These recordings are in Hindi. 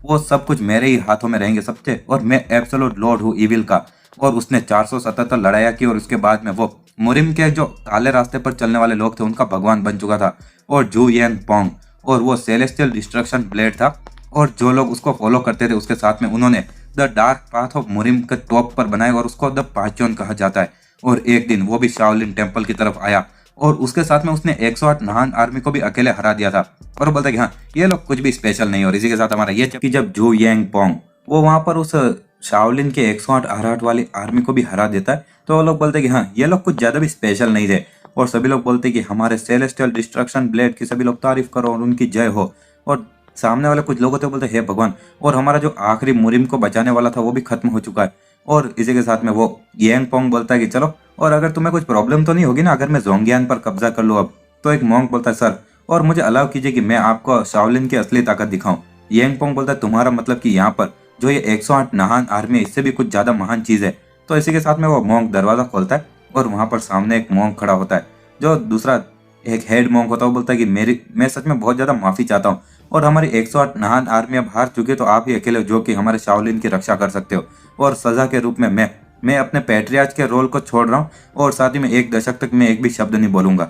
वो सब कुछ मेरे ही हाथों में रहेंगे सबसे, और मैं एब्सोल्यूट लॉर्ड हूँ इविल का। और उसने 477 लड़ाइयाँ की और उसके बाद में वो मुरिम के जो काले रास्ते पर चलने वाले लोग थे उनका भगवान बन चुका था। और जू येन पोंग और वो सेलेस्टियल डिस्ट्रक्शन ब्लेड था, और जो लोग उसको फॉलो करते थे उसके साथ में उन्होंने द डार्क पाथ ऑफ मुरिम के टॉप पर बनाए और उसको द पाचोन कहा जाता है। और एक दिन वो भी शाओलिन टेम्पल की तरफ आया और उसके साथ में उसने 108 नाहान आर्मी को भी अकेले हरा दिया था। और वो बोलता है कि हाँ ये लोग कुछ भी स्पेशल नहीं। और इसी के साथ हमारा ये कि जब जू यांग पोंग वो वहां पर उस शाओलिन के 108 आराट वाली आर्मी को भी हरा देता है, तो वो लोग बोलते हैं कि हाँ ये लोग कुछ ज्यादा भी स्पेशल नहीं थे। और सभी लोग बोलते हैं कि हमारे सेलेस्टियल डिस्ट्रक्शन ब्लेड की सभी लोग तारीफ करो और उनकी जय हो। और सामने वाले कुछ लोग होते बोलते हे भगवान, और हमारा जो आखिरी मुरिम को बचाने वाला था वो भी खत्म हो चुका है। और इसी के साथ में वो यांग पोंग बोलता है कि चलो, और अगर तुम्हें कुछ प्रॉब्लम तो नहीं होगी ना अगर मैं जोंगयान पर कब्जा कर लूँ अब। तो एक मोंग बोलता है सर, और मुझे अलाउ कीजिए कि मैं आपको शाओलिन की असली ताकत दिखाऊं। यांग पोंग बोलता है तुम्हारा मतलब कि यहाँ पर जो ये 108 नाहान आर्मी है इससे भी कुछ ज्यादा महान चीज है। तो इसी के साथ में वो मोंग दरवाजा खोलता है और वहां पर सामने एक मोंग खड़ा होता है, जो दूसरा एक हेड मोंग होता है। वो बोलता है कि मैं सच में बहुत ज्यादा माफी चाहता हूँ, और हमारी 108 नाहान आर्मी अब हार चुकी है, तो आप ही अकेले हो जो कि हमारे शाओलिन की रक्षा कर सकते हो। और सजा के रूप में मैं अपने पैट्रियार्च के रोल को छोड़ रहा हूँ, और साथ ही में 1 दशक तक मैं एक भी शब्द नहीं बोलूंगा।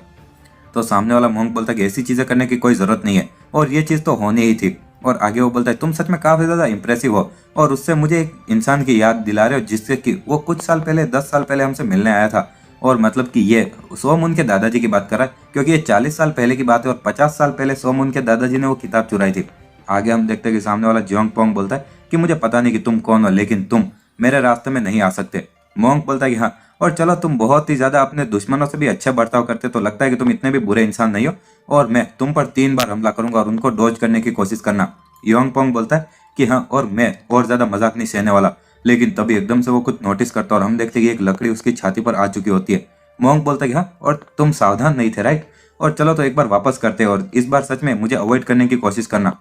तो सामने वाला मोंग बोलता है कि ऐसी चीजें करने की कोई जरूरत नहीं है, और ये चीज तो होनी ही थी। और आगे वो बोलता है तुम सच में काफी ज्यादा इंप्रेसिव हो, और उससे मुझे एक इंसान की याद दिला रहे हो जिससे कि वो कुछ साल पहले 10 साल पहले हमसे मिलने आया था। और मतलब कि ये सोमुन के दादाजी की बात कर रहा है, क्योंकि ये 40 साल पहले की बात है और 50 साल पहले सोमुन के दादाजी ने वो किताब चुराई थी। आगे हम देखते हैं कि सामने वाला जियोंग पोंग बोलता है कि मुझे पता नहीं कि तुम कौन हो, लेकिन तुम मेरे रास्ते में नहीं आ सकते। मोंग बोलता है कि हाँ, और चलो तुम बहुत ही ज्यादा अपने दुश्मनों से भी अच्छा बर्ताव करते, तो लगता है कि तुम इतने भी बुरे इंसान नहीं हो, और मैं तुम पर 3 बार हमला करूंगा और उनको डॉज करने की कोशिश करना। योंग पोंग बोलता है कि हाँ, और मैं और ज्यादा मजाक नहीं सहने वाला। लेकिन तभी एकदम से वो कुछ नोटिस करता है और हम देखते हैं कि एक लकड़ी उसकी छाती पर आ चुकी होती है। मोंग बोलता है कि हाँ, और तुम सावधान नहीं थे राइट, और चलो तो एक बार वापस करते हैं, और इस बार सच में मुझे अवॉइड करने की कोशिश करना।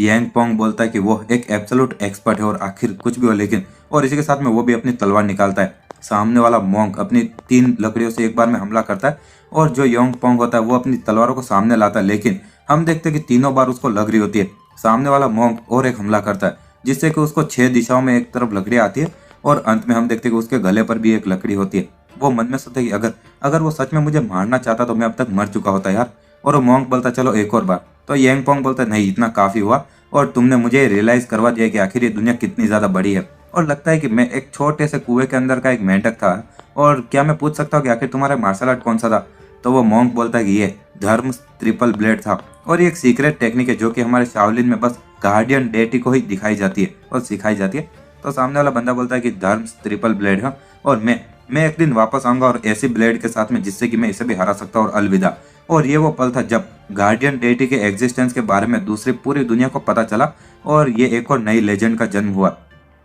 यांग पोंग बोलता है कि वो एक एब्सोल्यूट एक्सपर्ट है और आखिर कुछ भी हो लेकिन, और इसी के साथ में वो भी अपनी तलवार निकालता है। सामने वाला मोंग अपनी 3 लकड़ियों से एक बार में हमला करता है, और जो योंग पोंग होता है वो अपनी तलवारों को सामने लाता है, लेकिन हम देखते हैं कि तीनों बार उसको लग रही होती है। सामने वाला मोंग और एक हमला करता है जिससे कि उसको 6 दिशाओं में एक तरफ लकड़ी आती है, और अंत में हम देखते हैं कि उसके गले पर भी एक लकड़ी होती है। वो मन में सोचता है कि अगर वो सच में मुझे मारना चाहता तो मैं अब तक मर चुका होता यार। और वो मोंग बोलता चलो एक और बार। तो यांग पोंग बोलता नहीं, इतना काफी हुआ, और तुमने मुझे रियलाइज करवा दिया कि आखिर ये दुनिया कितनी ज्यादा बड़ी है, और लगता है कि मैं एक छोटे से कुएं के अंदर का एक मेंढक था, और क्या मैं पूछ सकता हूँ कि आखिर तुम्हारा मार्शल आर्ट कौन सा था। तो वो मोंग बोलता है कि ये धर्म ट्रिपल ब्लेड था, और ये एक सीक्रेट टेक्निक है जो कि हमारे शाओलिन में बस गार्डियन डेटी को ही दिखाई जाती है और सिखाई जाती है। तो सामने वाला बंदा बोलता है कि धर्म ट्रिपल ब्लेड है, और मैं एक दिन वापस आऊंगा और ऐसी ब्लेड के साथ में जिससे कि मैं इसे भी हरा सकता हूँ, और अलविदा। और ये वो पल था जब गार्डियन डेटी के एग्जिस्टेंस के बारे में दूसरी पूरी दुनिया को पता चला, और ये एक और नई लेजेंड का जन्म हुआ।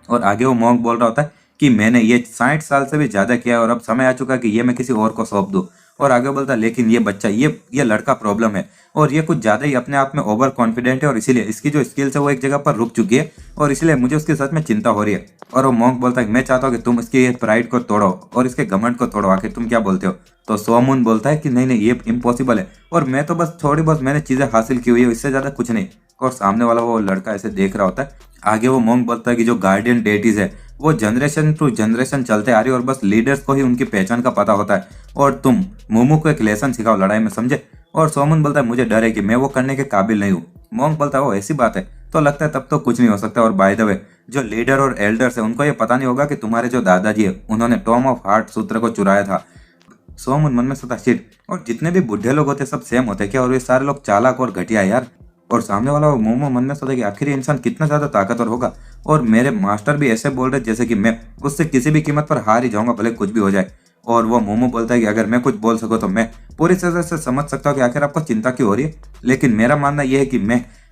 और आगे वो मोंग बोल रहा होता है कि मैंने ये 60 साल से भी ज्यादा किया और अब समय आ चुका कि ये मैं किसी और को सौंप दूं। और आगे बोलता है लेकिन ये बच्चा, ये लड़का प्रॉब्लम है, और ये कुछ ज्यादा ही अपने आप में ओवर कॉन्फिडेंट है, और इसीलिए इसकी जो स्किल्स है वो एक जगह पर रुक चुकी है, और इसलिए मुझे उसके साथ में चिंता हो रही है। और वो मोंग बोलता है मैं चाहता हूँ कि तुम इसके प्राइड को तोड़ो और इसके घमंड को तोड़ो, आखिर तुम क्या बोलते हो। तो सोमुन बोलता है कि नहीं ये इम्पॉसिबल है, और मैं तो बस थोड़ी बहुत मैंने चीजें हासिल की हुई है, इससे ज्यादा कुछ नहीं। और सामने वाला वो लड़का ऐसे देख रहा होता है। आगे वो मोंग बोलता है कि जो गार्डियन डेटीज है वो जनरेशन टू जनरेशन चलते आ रही है, और बस लीडर्स को ही उनकी पहचान का पता होता है, और तुम मोमो को एक लेसन सिखाओ लड़ाई में, समझे। और सोमुन बोलता है मुझे डर है कि मैं वो करने के काबिल नहीं हूँ। मोंग बोलता है वो ऐसी बात है, तो लगता है तब तो कुछ नहीं हो सकता। और बाय द वे जो लीडर और एल्डर्स है उनको ये पता नहीं होगा कि तुम्हारे जो दादाजी है उन्होंने टॉम ऑफ हार्ट सूत्र को चुराया था। सोमुन मन में सोचा शिट, और जितने भी बुढ़े लोग होते सब सेम होते क्या, और ये सारे लोग चालाक और घटिया है यार। और सामने वाला वो मोमो मन में सोचा कि आखिर ये इंसान कितना ज्यादा ताकतवर होगा, और मेरे मास्टर भी ऐसे बोल रहे जैसे कि मैं उससे किसी भी कीमत पर हार ही जाऊंगा भले कुछ भी हो जाए। और वो मोमो बोलता है कि अगर मैं कुछ बोल सकूं तो मैं पूरी तरह से समझ सकता हूँ कि आखिर आपको चिंता क्यों हो रही है, लेकिन मेरा मानना यह है कि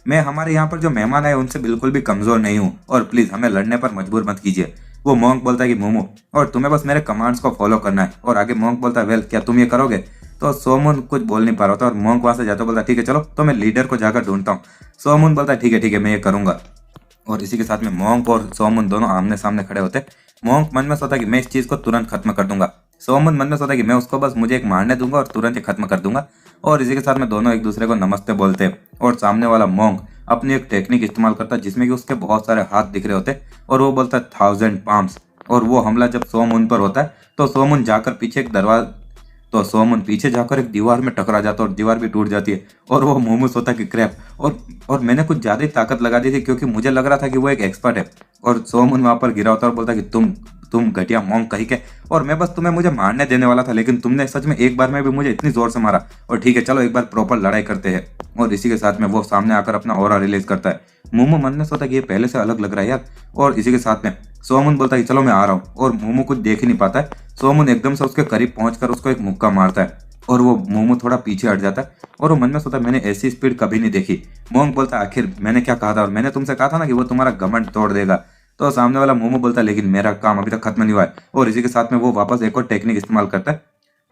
मैं हमारे यहाँ पर जो मेहमान आए उनसे बिल्कुल भी कमजोर नहीं हूँ, और प्लीज हमें लड़ने पर मजबूर मत कीजिए। वो मोंक बोलता है कि मोमो, और तुम्हें बस मेरे कमांड्स को फॉलो करना है। और आगे मोंक बोलता है वेल क्या तुम ये करोगे। तो सोमुन कुछ बोल नहीं पा रहा था, और मोंक वहां से जाता बोलता ठीक है चलो तो मैं लीडर को जाकर ढूंढता हूँ। सोमुन बोलता है ठीक है मैं ये करूंगा। और इसी के साथ में मोंक और सोमुन दोनों आमने सामने खड़े होते। मोंक मन में सोचता कि मैं इस चीज को तुरंत खत्म कर दूंगा। सोमन मन में सोचता है कि मैं उसको बस मुझे एक मारने दूंगा और तुरंत ही खत्म कर दूंगा। और इसी के साथ में दोनों एक दूसरे को नमस्ते बोलते हैं और सामने वाला मोंग अपनी एक टेक्निक इस्तेमाल करता है जिसमें कि उसके बहुत सारे हाथ दिख रहे होते हैं और वो बोलता है 1000 पाम्स। और वो हमला जब सोमन पर होता है तो सोमन जाकर पीछे एक दरवाजा तो सोमन पीछे जाकर एक दीवार में टकरा जाता है और दीवार भी टूट जाती है। और वो मुंह में सोता है कि क्रैप और मैंने कुछ ज्यादा ही ताकत लगा दी थी क्योंकि मुझे लग रहा था कि वो एक एक्सपर्ट है। और सोमन वहां पर गिरा होता है और बोलता है कि तुम घटिया मोंग कहीं के, और मैं बस तुम्हें मुझे मारने देने वाला था लेकिन तुमने सच में एक बार में भी मुझे इतनी जोर से मारा। और ठीक है चलो एक बार प्रॉपर लड़ाई करते हैं। और इसी के साथ में वो सामने आकर अपना ऑरा रिलीज करता है। मोमो मन में सोता है कि ये पहले से अलग लग रहा है यार। और इसी के साथ में सोमन बोलता है कि चलो मैं आ रहा हूँ। और मोमो कुछ देख ही नहीं पाता है। सोमन एकदम से उसके करीब पहुंचकर उसको एक मुक्का मारता है और वो मोमो थोड़ा पीछे हट जाता है। और वो मन में सोचता है मैंने ऐसी स्पीड कभी नहीं देखी। मोंग बोलता है आखिर मैंने क्या कहा था, और मैंने तुमसे कहा था ना कि वो तुम्हारा घमंड तोड़ देगा। तो सामने वाला मोमो बोलता है लेकिन मेरा काम अभी तक खत्म नहीं हुआ है। और इसी के साथ में वो वापस एक और टेक्निक इस्तेमाल करता है।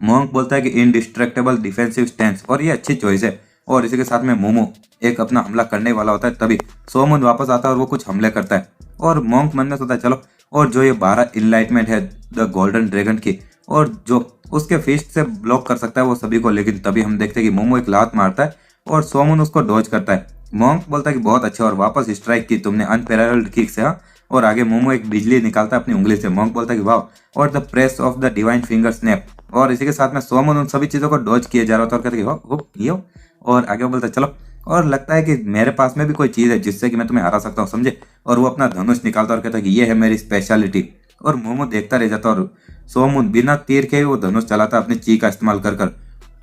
मोंग बोलता है कि इनडिस्ट्रक्टेबल डिफेंसिव स्टैंस, और ये अच्छी चॉइस है। और इसी के साथ में मोमो एक अपना हमला करने वाला होता है तभी सोमन वापस आता है और वो कुछ हमले करता है। और मोंग मन में सोचता है चलो, और जो ये 12 इनलाइटमेंट है द गोल्डन ड्रैगन की, और जो उसके फिस्ट से ब्लॉक कर सकता है वो सभी को। लेकिन तभी हम देखते हैं कि मोमो एक लात मारता है और सोमन उसको डॉज करता है। मोंग बोलता है कि बहुत अच्छा और वापस स्ट्राइक की तुमने अनपैरेलल्ड किक से। हाँ, और आगे मोमो एक बिजली निकालता है अपनी उंगली से। मोंग बोलता है कि वाह, और the press of the divine finger snap. और इसी के साथ में सोमन उन सभी चीजों को डॉज किए जा रहा होता है और कहते हैं हो ये हो। और आगे वो बोलता है चलो, और लगता है कि मेरे पास में भी कोई चीज है जिससे कि मैं तुम्हें हरा सकता हूँ, समझे। और वो अपना धनुष निकालता और कहता है कि ये है मेरी स्पेशलिटी। और मोमो देखता रह जाता और सोमन बिना तीर के वो धनुष चलाता अपनी ची का इस्तेमाल कर कर।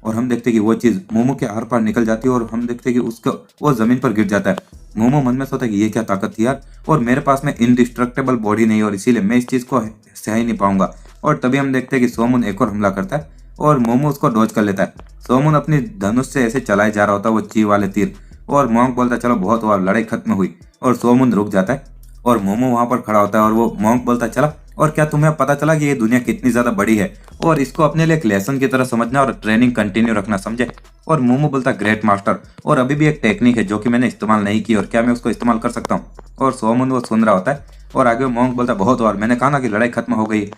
और हम देखते कि वो चीज मोमो के आर पार निकल जाती है और हम देखते कि उसको वो जमीन पर गिर जाता है। मोमो मन में सोचता है कि ये क्या ताकत थी यार, और मेरे पास में इनडिस्ट्रक्टेबल बॉडी नहीं और इसीलिए मैं इस चीज को सह ही नहीं पाऊंगा। और तभी हम देखते हैं कि सोमन एक और हमला करता है और मोमो उसको डॉज कर लेता है। सोमन अपनी धनुष से ऐसे चलाए जा रहा होता है वो ची वाले तीर। और मोंग बोलता है चलो बहुत हुआ, लड़ाई खत्म हुई। और सोमन रुक जाता है और मोमो वहां पर खड़ा होता है और वो मोंग बोलता है चला, और क्या तुम्हें पता चला कि ये दुनिया कितनी ज्यादा बड़ी है और इसको अपने लिए एक लेसन की तरह समझना और ट्रेनिंग कंटिन्यू रखना, समझे। और मोमो बोलता है ग्रेट मास्टर, और अभी भी एक टेक्निक है जो कि मैंने इस्तेमाल नहीं की, और क्या मैं उसको इस्तेमाल कर सकता हूँ। और सोमन वो सुन रहा होता है और आगे मोंग बोलता है बहुत और, मैंने कहा ना कि लड़ाई खत्म हो गई।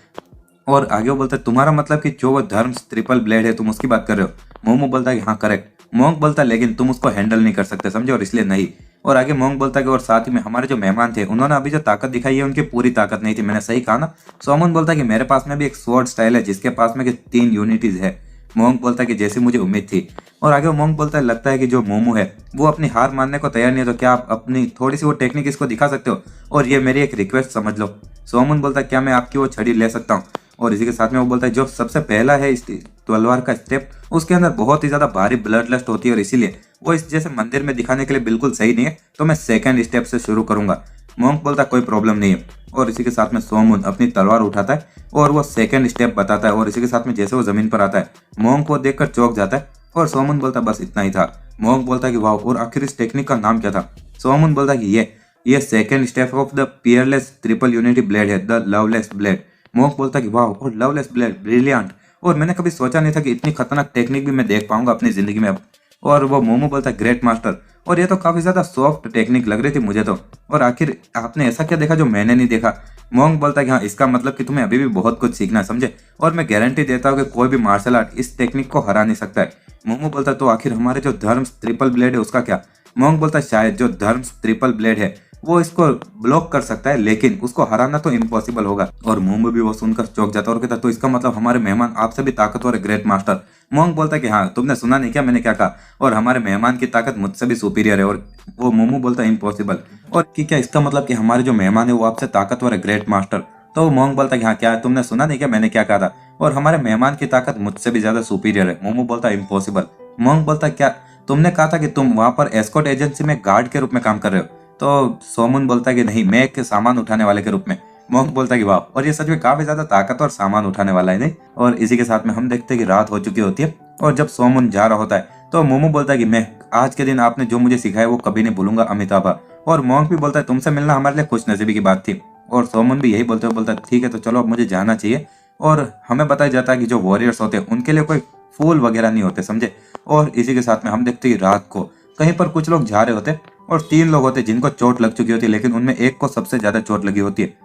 और आगे वो बोलता है तुम्हारा मतलब कि जो वो धर्म ट्रिपल ब्लेड है तुम उसकी बात कर रहे हो। मोमो बोलता है कि हाँ करेक्ट। मोंग बोलता है लेकिन तुम उसको हैंडल नहीं कर सकते, समझे, और इसलिए नहीं। और आगे मोंग बोलता है कि और साथ ही में हमारे जो मेहमान थे उन्होंने अभी जो ताकत दिखाई है उनकी पूरी ताकत नहीं थी, मैंने सही कहा ना। सोमन बोलता है कि मेरे पास में भी एक स्वॉर्ड स्टाइल है जिसके पास में कि 3 यूनिटीज है। मोंग बोलता है कि जैसी मुझे उम्मीद थी। और आगे मोंग बोलता है लगता है कि जो मोमो है वो अपनी हार मानने को तैयार नहीं है, तो क्या आप अपनी थोड़ी सी वो टेक्निक इसको दिखा सकते हो, और ये मेरी एक रिक्वेस्ट समझ लो। सोमन बोलता है क्या मैं आपकी वो छड़ी ले सकता हूँ। और इसी के साथ में वो बोलता है जो सबसे पहला है इस तलवार का स्टेप उसके अंदर बहुत ही ज्यादा भारी ब्लड लस्ट होती है और इसीलिए वो इस जैसे मंदिर में दिखाने के लिए बिल्कुल सही नहीं है, तो मैं सेकंड स्टेप से शुरू करूंगा। मोंक बोलता है कोई प्रॉब्लम नहीं है। और इसी के साथ में सोमन अपनी तलवार उठाता है और वो सेकंड स्टेप बताता है। और इसी के साथ में जैसे वो जमीन पर आता है मोंक को देखकर चौंक जाता है और सोमन बोलता है बस इतना ही था। मोंक बोलता है कि वाह, और आखिर इस टेक्निक का नाम क्या था। सोमन बोलता है कि ये second step of the Peerless triple unity blade है, द लवलेस ब्लेड। मोंक बोलता है कि वाह, और लवलेस ब्लेड, ब्रिलियंट, और मैंने कभी सोचा नहीं था कि इतनी खतरनाक टेक्निक भी मैं देख पाऊंगा अपनी जिंदगी में अब। और वो मोमो बोलता है ग्रेट मास्टर, और ये तो काफी ज्यादा सॉफ्ट टेक्निक लग रही थी मुझे तो, और आखिर आपने ऐसा क्या देखा जो मैंने नहीं देखा। मोंक बोलता है कि हाँ, इसका मतलब कि तुम्हें अभी भी बहुत कुछ सीखना है, समझे, और मैं गारंटी देता हूँ कि कोई भी मार्शल आर्ट इस टेक्निक को हरा नहीं सकता है। मोमो बोलता है तो आखिर हमारे जो धर्म ट्रिपल ब्लेड है उसका क्या। मोंक बोलता है शायद जो धर्म ट्रिपल ब्लेड है वो इसको ब्लॉक कर सकता है लेकिन उसको हराना तो इम्पॉसिबल होगा। और मोमो भी वो सुनकर चौंक जाता है और कहता तो इसका मतलब हमारे मेहमान आपसे भी ताकतवर है ग्रेट मास्टर। मोंक बोलता है कि हाँ, तुमने सुना नहीं क्या मैंने क्या कहा, और हमारे मेहमान की ताकत मुझसे भी सुपीरियर है। और वो मोमो बोलता है इम्पॉसिबल, और कि क्या इसका मतलब कि हमारे जो मेहमान है वो आपसे ताकतवर है ग्रेट मास्टर। तो मोंक बोलता है कि हाँ, क्या तुमने सुना नहीं क्या मैंने क्या कहा था, और हमारे मेहमान की ताकत मुझसे भी ज्यादा सुपीरियर है। मोमो बोलता है इम्पॉसिबल। मोंक बोलता है क्या तुमने कहा था कि तुम वहां पर एस्कॉर्ट एजेंसी में गार्ड के रूप में काम कर रहे हो। तो सोमन बोलता है कि नहीं, मैं एक सामान उठाने वाले के रूप में। मोंक बोलता है कि वाह, और ये सच में काफी ज्यादा ताकत और सामान उठाने वाला है नहीं। और इसी के साथ में हम देखते हैं कि रात हो चुकी होती है और जब सोमन जा रहा होता है तो मोमो बोलता है कि मैं आज के दिन आपने जो मुझे सिखाया वो कभी नहीं भूलूंगा अमिताभा। और मोंक भी बोलता है तुमसे मिलना हमारे लिए खुश नसीबी की बात थी। और सोमन भी यही बोलते हुए बोलता है ठीक है तो चलो अब मुझे जाना चाहिए। और हमें बताया जाता है कि जो वॉरियर्स होते हैं उनके लिए कोई फूल वगैरह नहीं होते, समझे। और इसी के साथ में हम देखते हैं कि रात को कहीं पर कुछ लोग जा रहे होते हैं और 3 लोग होते हैं जिनको चोट लग चुकी होती है, लेकिन उनमें एक को सबसे ज्यादा चोट लगी होती है।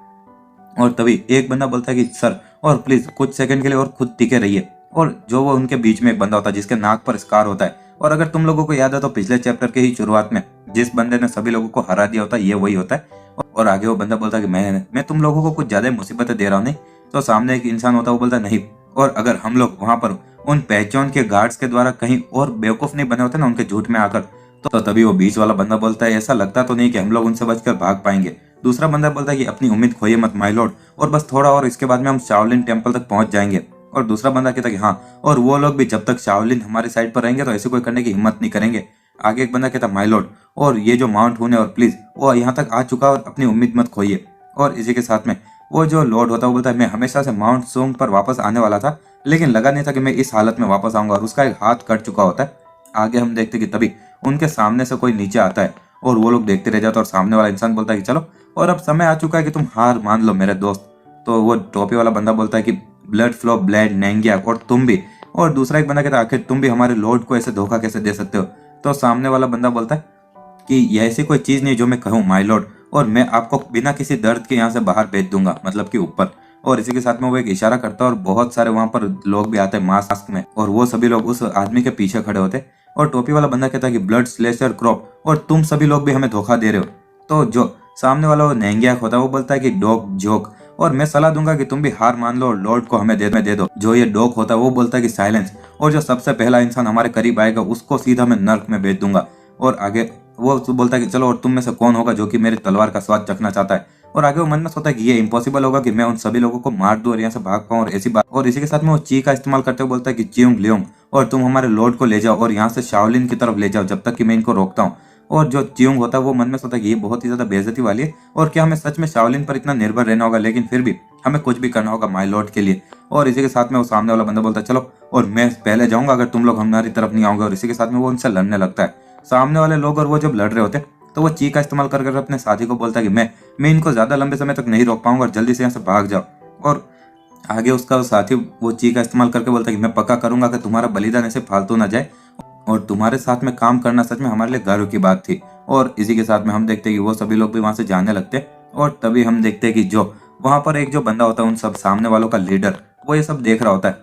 और तभी एक बंदा बोलता है कि सर, और प्लीज कुछ सेकंड के लिए और खुद टिके रहिए। और जो वो उनके बीच में एक बंदा होता है जिसके नाक पर स्कार होता है, और अगर तुम लोगों को याद है तो पिछले चैप्टर के ही शुरुआत में जिस बंदे ने सभी लोगों को हरा दिया होता है ये वही होता है। और आगे वो बंदा बोलता है कि मैं तुम लोगों को कुछ ज्यादा मुसीबतें दे रहा हूँ नहीं। तो सामने एक इंसान होता है वो बोलता है नहीं, और अगर हम लोग वहां पर उन पहचान के गार्ड्स के द्वारा कहीं और बेवकूफ नहीं बने होते ना उनके झूठ में आकर, तो तभी वो बीच वाला बंदा बोलता है ऐसा लगता तो नहीं कि हम लोग उनसे बचकर भाग पाएंगे। दूसरा बंदा बोलता है कि अपनी उम्मीद खोइए मत माय लॉर्ड, और बस थोड़ा और इसके बाद में हम शाओलिन टेम्पल तक पहुंच जाएंगे। और दूसरा बंदा कहता है कि हाँ, और वो लोग भी जब तक शाओलिन हमारी साइड पर रहेंगे तो ऐसे कोई करने की हिम्मत नहीं करेंगे। आगे एक बंदा कहता माय लॉर्ड, और ये जो माउंट हून है और प्लीज वो यहाँ तक आ चुका और अपनी उम्मीद मत खोइए। और इसी के साथ में वो जो लॉर्ड होता है वो बोलता है मैं हमेशा से माउंट सोंग पर वापस आने वाला था, लेकिन लगा नहीं था कि मैं इस हालत में वापस आऊंगा। और उसका एक हाथ कट चुका होता है। आगे हम देखते कि तभी उनके सामने से कोई नीचे आता है और वो लोग देखते रह जाते हैं। और सामने वाला इंसान बोलता है कि चलो और अब समय आ चुका है कि तुम हार मान लो मेरे दोस्त। तो वो टोपी वाला बंदा बोलता है कि ब्लड फ्लो ब्लैड नेंगिया और तुम भी। और दूसरा एक बंदा कहता है आखिर तुम भी हमारे लॉर्ड को ऐसे धोखा कैसे दे सकते हो। तो सामने वाला बंदा बोलता है कि ये ऐसी कोई चीज नहीं जो मैं कहूँ माय लॉर्ड, और मैं आपको बिना किसी दर्द के यहाँ से बाहर भेज दूंगा, मतलब कि ऊपर। और इसी के साथ में वो एक इशारा करता है और बहुत सारे वहां पर लोग भी आते हैं मास्क में, और वो सभी लोग उस आदमी के पीछे खड़े होते। और टोपी वाला बंदा कहता है कि ब्लड स्लेशर क्रॉप, और तुम सभी लोग भी हमें धोखा दे रहे हो। तो जो सामने वाला वो नेंगिया होता है वो बोलता है कि डॉग जोक, और मैं सलाह दूंगा कि तुम भी हार मान लो और लॉर्ड को हमें दे दो। जो ये डॉग होता है वो बोलता है कि साइलेंस, और जो सबसे पहला इंसान हमारे करीब आएगा उसको सीधा मैं नर्क में भेज दूंगा। और आगे वो बोलता है कि चलो और तुम में से कौन होगा जो कि मेरी तलवार का स्वाद चखना चाहता है। और आगे वो मन में सोचता है कि ये इम्पॉसिबल होगा कि मैं उन सभी लोगों को मार दूं और यहाँ से भाग पाऊं और ऐसी बात। और इसी के साथ में वो ची का इस्तेमाल करते हुए बोलता है कि चियोंग लियोंग, और तुम हमारे लॉर्ड को ले जाओ और यहाँ से शाओलिन की तरफ ले जाओ जब तक कि मैं इनको रोकता हूँ। और जो चियोंग होता है वो मन में सोचता है कि ये बहुत ही ज्यादा बेइज्जती वाली है, और क्या हमें सच में शाओलिन पर इतना निर्भर रहना होगा, लेकिन फिर भी हमें कुछ भी करना होगा माय लॉर्ड के लिए। और इसी के साथ में वो सामने वाला बंदा बोलता है चलो और मैं पहले जाऊंगा अगर तुम लोग हमारी तरफ नहीं आओगे। और इसी के साथ में वो उनसे लड़ने लगता है। सामने वाले लोग और वो जब लड़ रहे होते तो वो ची का इस्तेमाल कर अपने साथी को बोलता है कि मैं इनको ज्यादा लंबे समय तक नहीं रोक पाऊंगा और जल्दी से यहाँ से भाग जाओ। और आगे उसका साथी वो ची का इस्तेमाल करके बोलता है कि मैं पक्का करूंगा कि तुम्हारा बलिदान ऐसे फालतू ना जाए, और तुम्हारे साथ में काम करना सच में हमारे लिए गर्व की बात थी। और इसी के साथ में हम देखते हैं कि वो सभी लोग भी वहां से जाने लगते हैं। और तभी हम देखते हैं कि जो वहां पर एक जो बंदा होता है उन सब सामने वालों का लीडर, वो ये सब देख रहा होता है।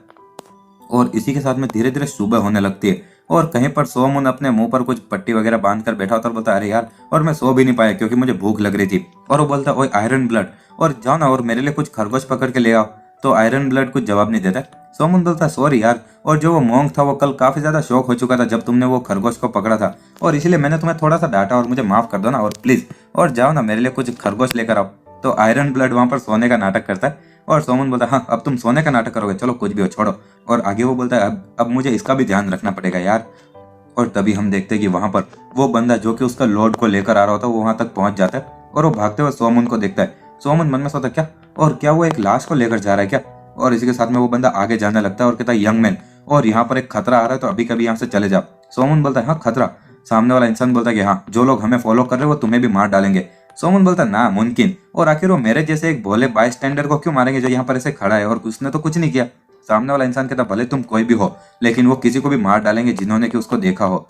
और इसी के साथ में धीरे धीरे सुबह होने लगती है, और कहीं पर सोमुन अपने मुंह पर कुछ पट्टी वगैरह बांध कर बैठा होता और बोलता है अरे यार, और मैं सो भी नहीं पाया क्योंकि मुझे भूख लग रही थी। और वो बोलता है ओए आयरन ब्लड, और जाओ ना और मेरे लिए कुछ खरगोश पकड़ के ले आओ। तो आयरन ब्लड कुछ जवाब नहीं देता। सोमुन बोलता है सॉरी यार, और जो वो मोंग था वो कल काफी ज्यादा शौक हो चुका था जब तुमने वो खरगोश को पकड़ा था, और इसलिए मैंने तुम्हें थोड़ा सा डांटा, और मुझे माफ कर दो ना, और प्लीज और जाओ ना मेरे लिए कुछ खरगोश लेकर आओ। तो आयरन ब्लड वहां पर सोने का नाटक करता है, और सोमुन बोलता है हाँ अब तुम सोने का नाटक करोगे, चलो कुछ भी हो छोड़ो। और आगे वो बोलता है अब मुझे इसका भी ध्यान रखना पड़ेगा यार। और तभी हम देखते हैं कि वहां पर वो बंदा जो कि उसका लॉर्ड को लेकर आ रहा होता है वो वहां तक पहुंच जाता है, और वो भागते हुए सोमुन को देखता है। सोमुन मन में सोचता क्या, और क्या वो एक लाश को लेकर जा रहा है क्या। और इसी के साथ में वो बंदा आगे जाने लगता है और कहता है यंग मैन, और यहाँ पर एक खतरा आ रहा है तो अभी कभी यहाँ से चले जाओ। सोमुन बोलता है हाँ खतरा। सामने वाला इंसान बोलता है कि हाँ जो लोग हमें फॉलो कर रहे हैं वो तुम्हें भी मार डालेंगे। सोमुन बोलता है ना मुमकिन, और आखिर वो मेरे जैसे एक भोले बाय स्टैंडर को क्यों मारेंगे जो यहाँ पर ऐसे खड़ा है और उसने तो कुछ नहीं किया। सामने वाला इंसान कहता भले तुम कोई भी हो, लेकिन वो किसी को भी मार डालेंगे जिन्होंने कि उसको देखा हो।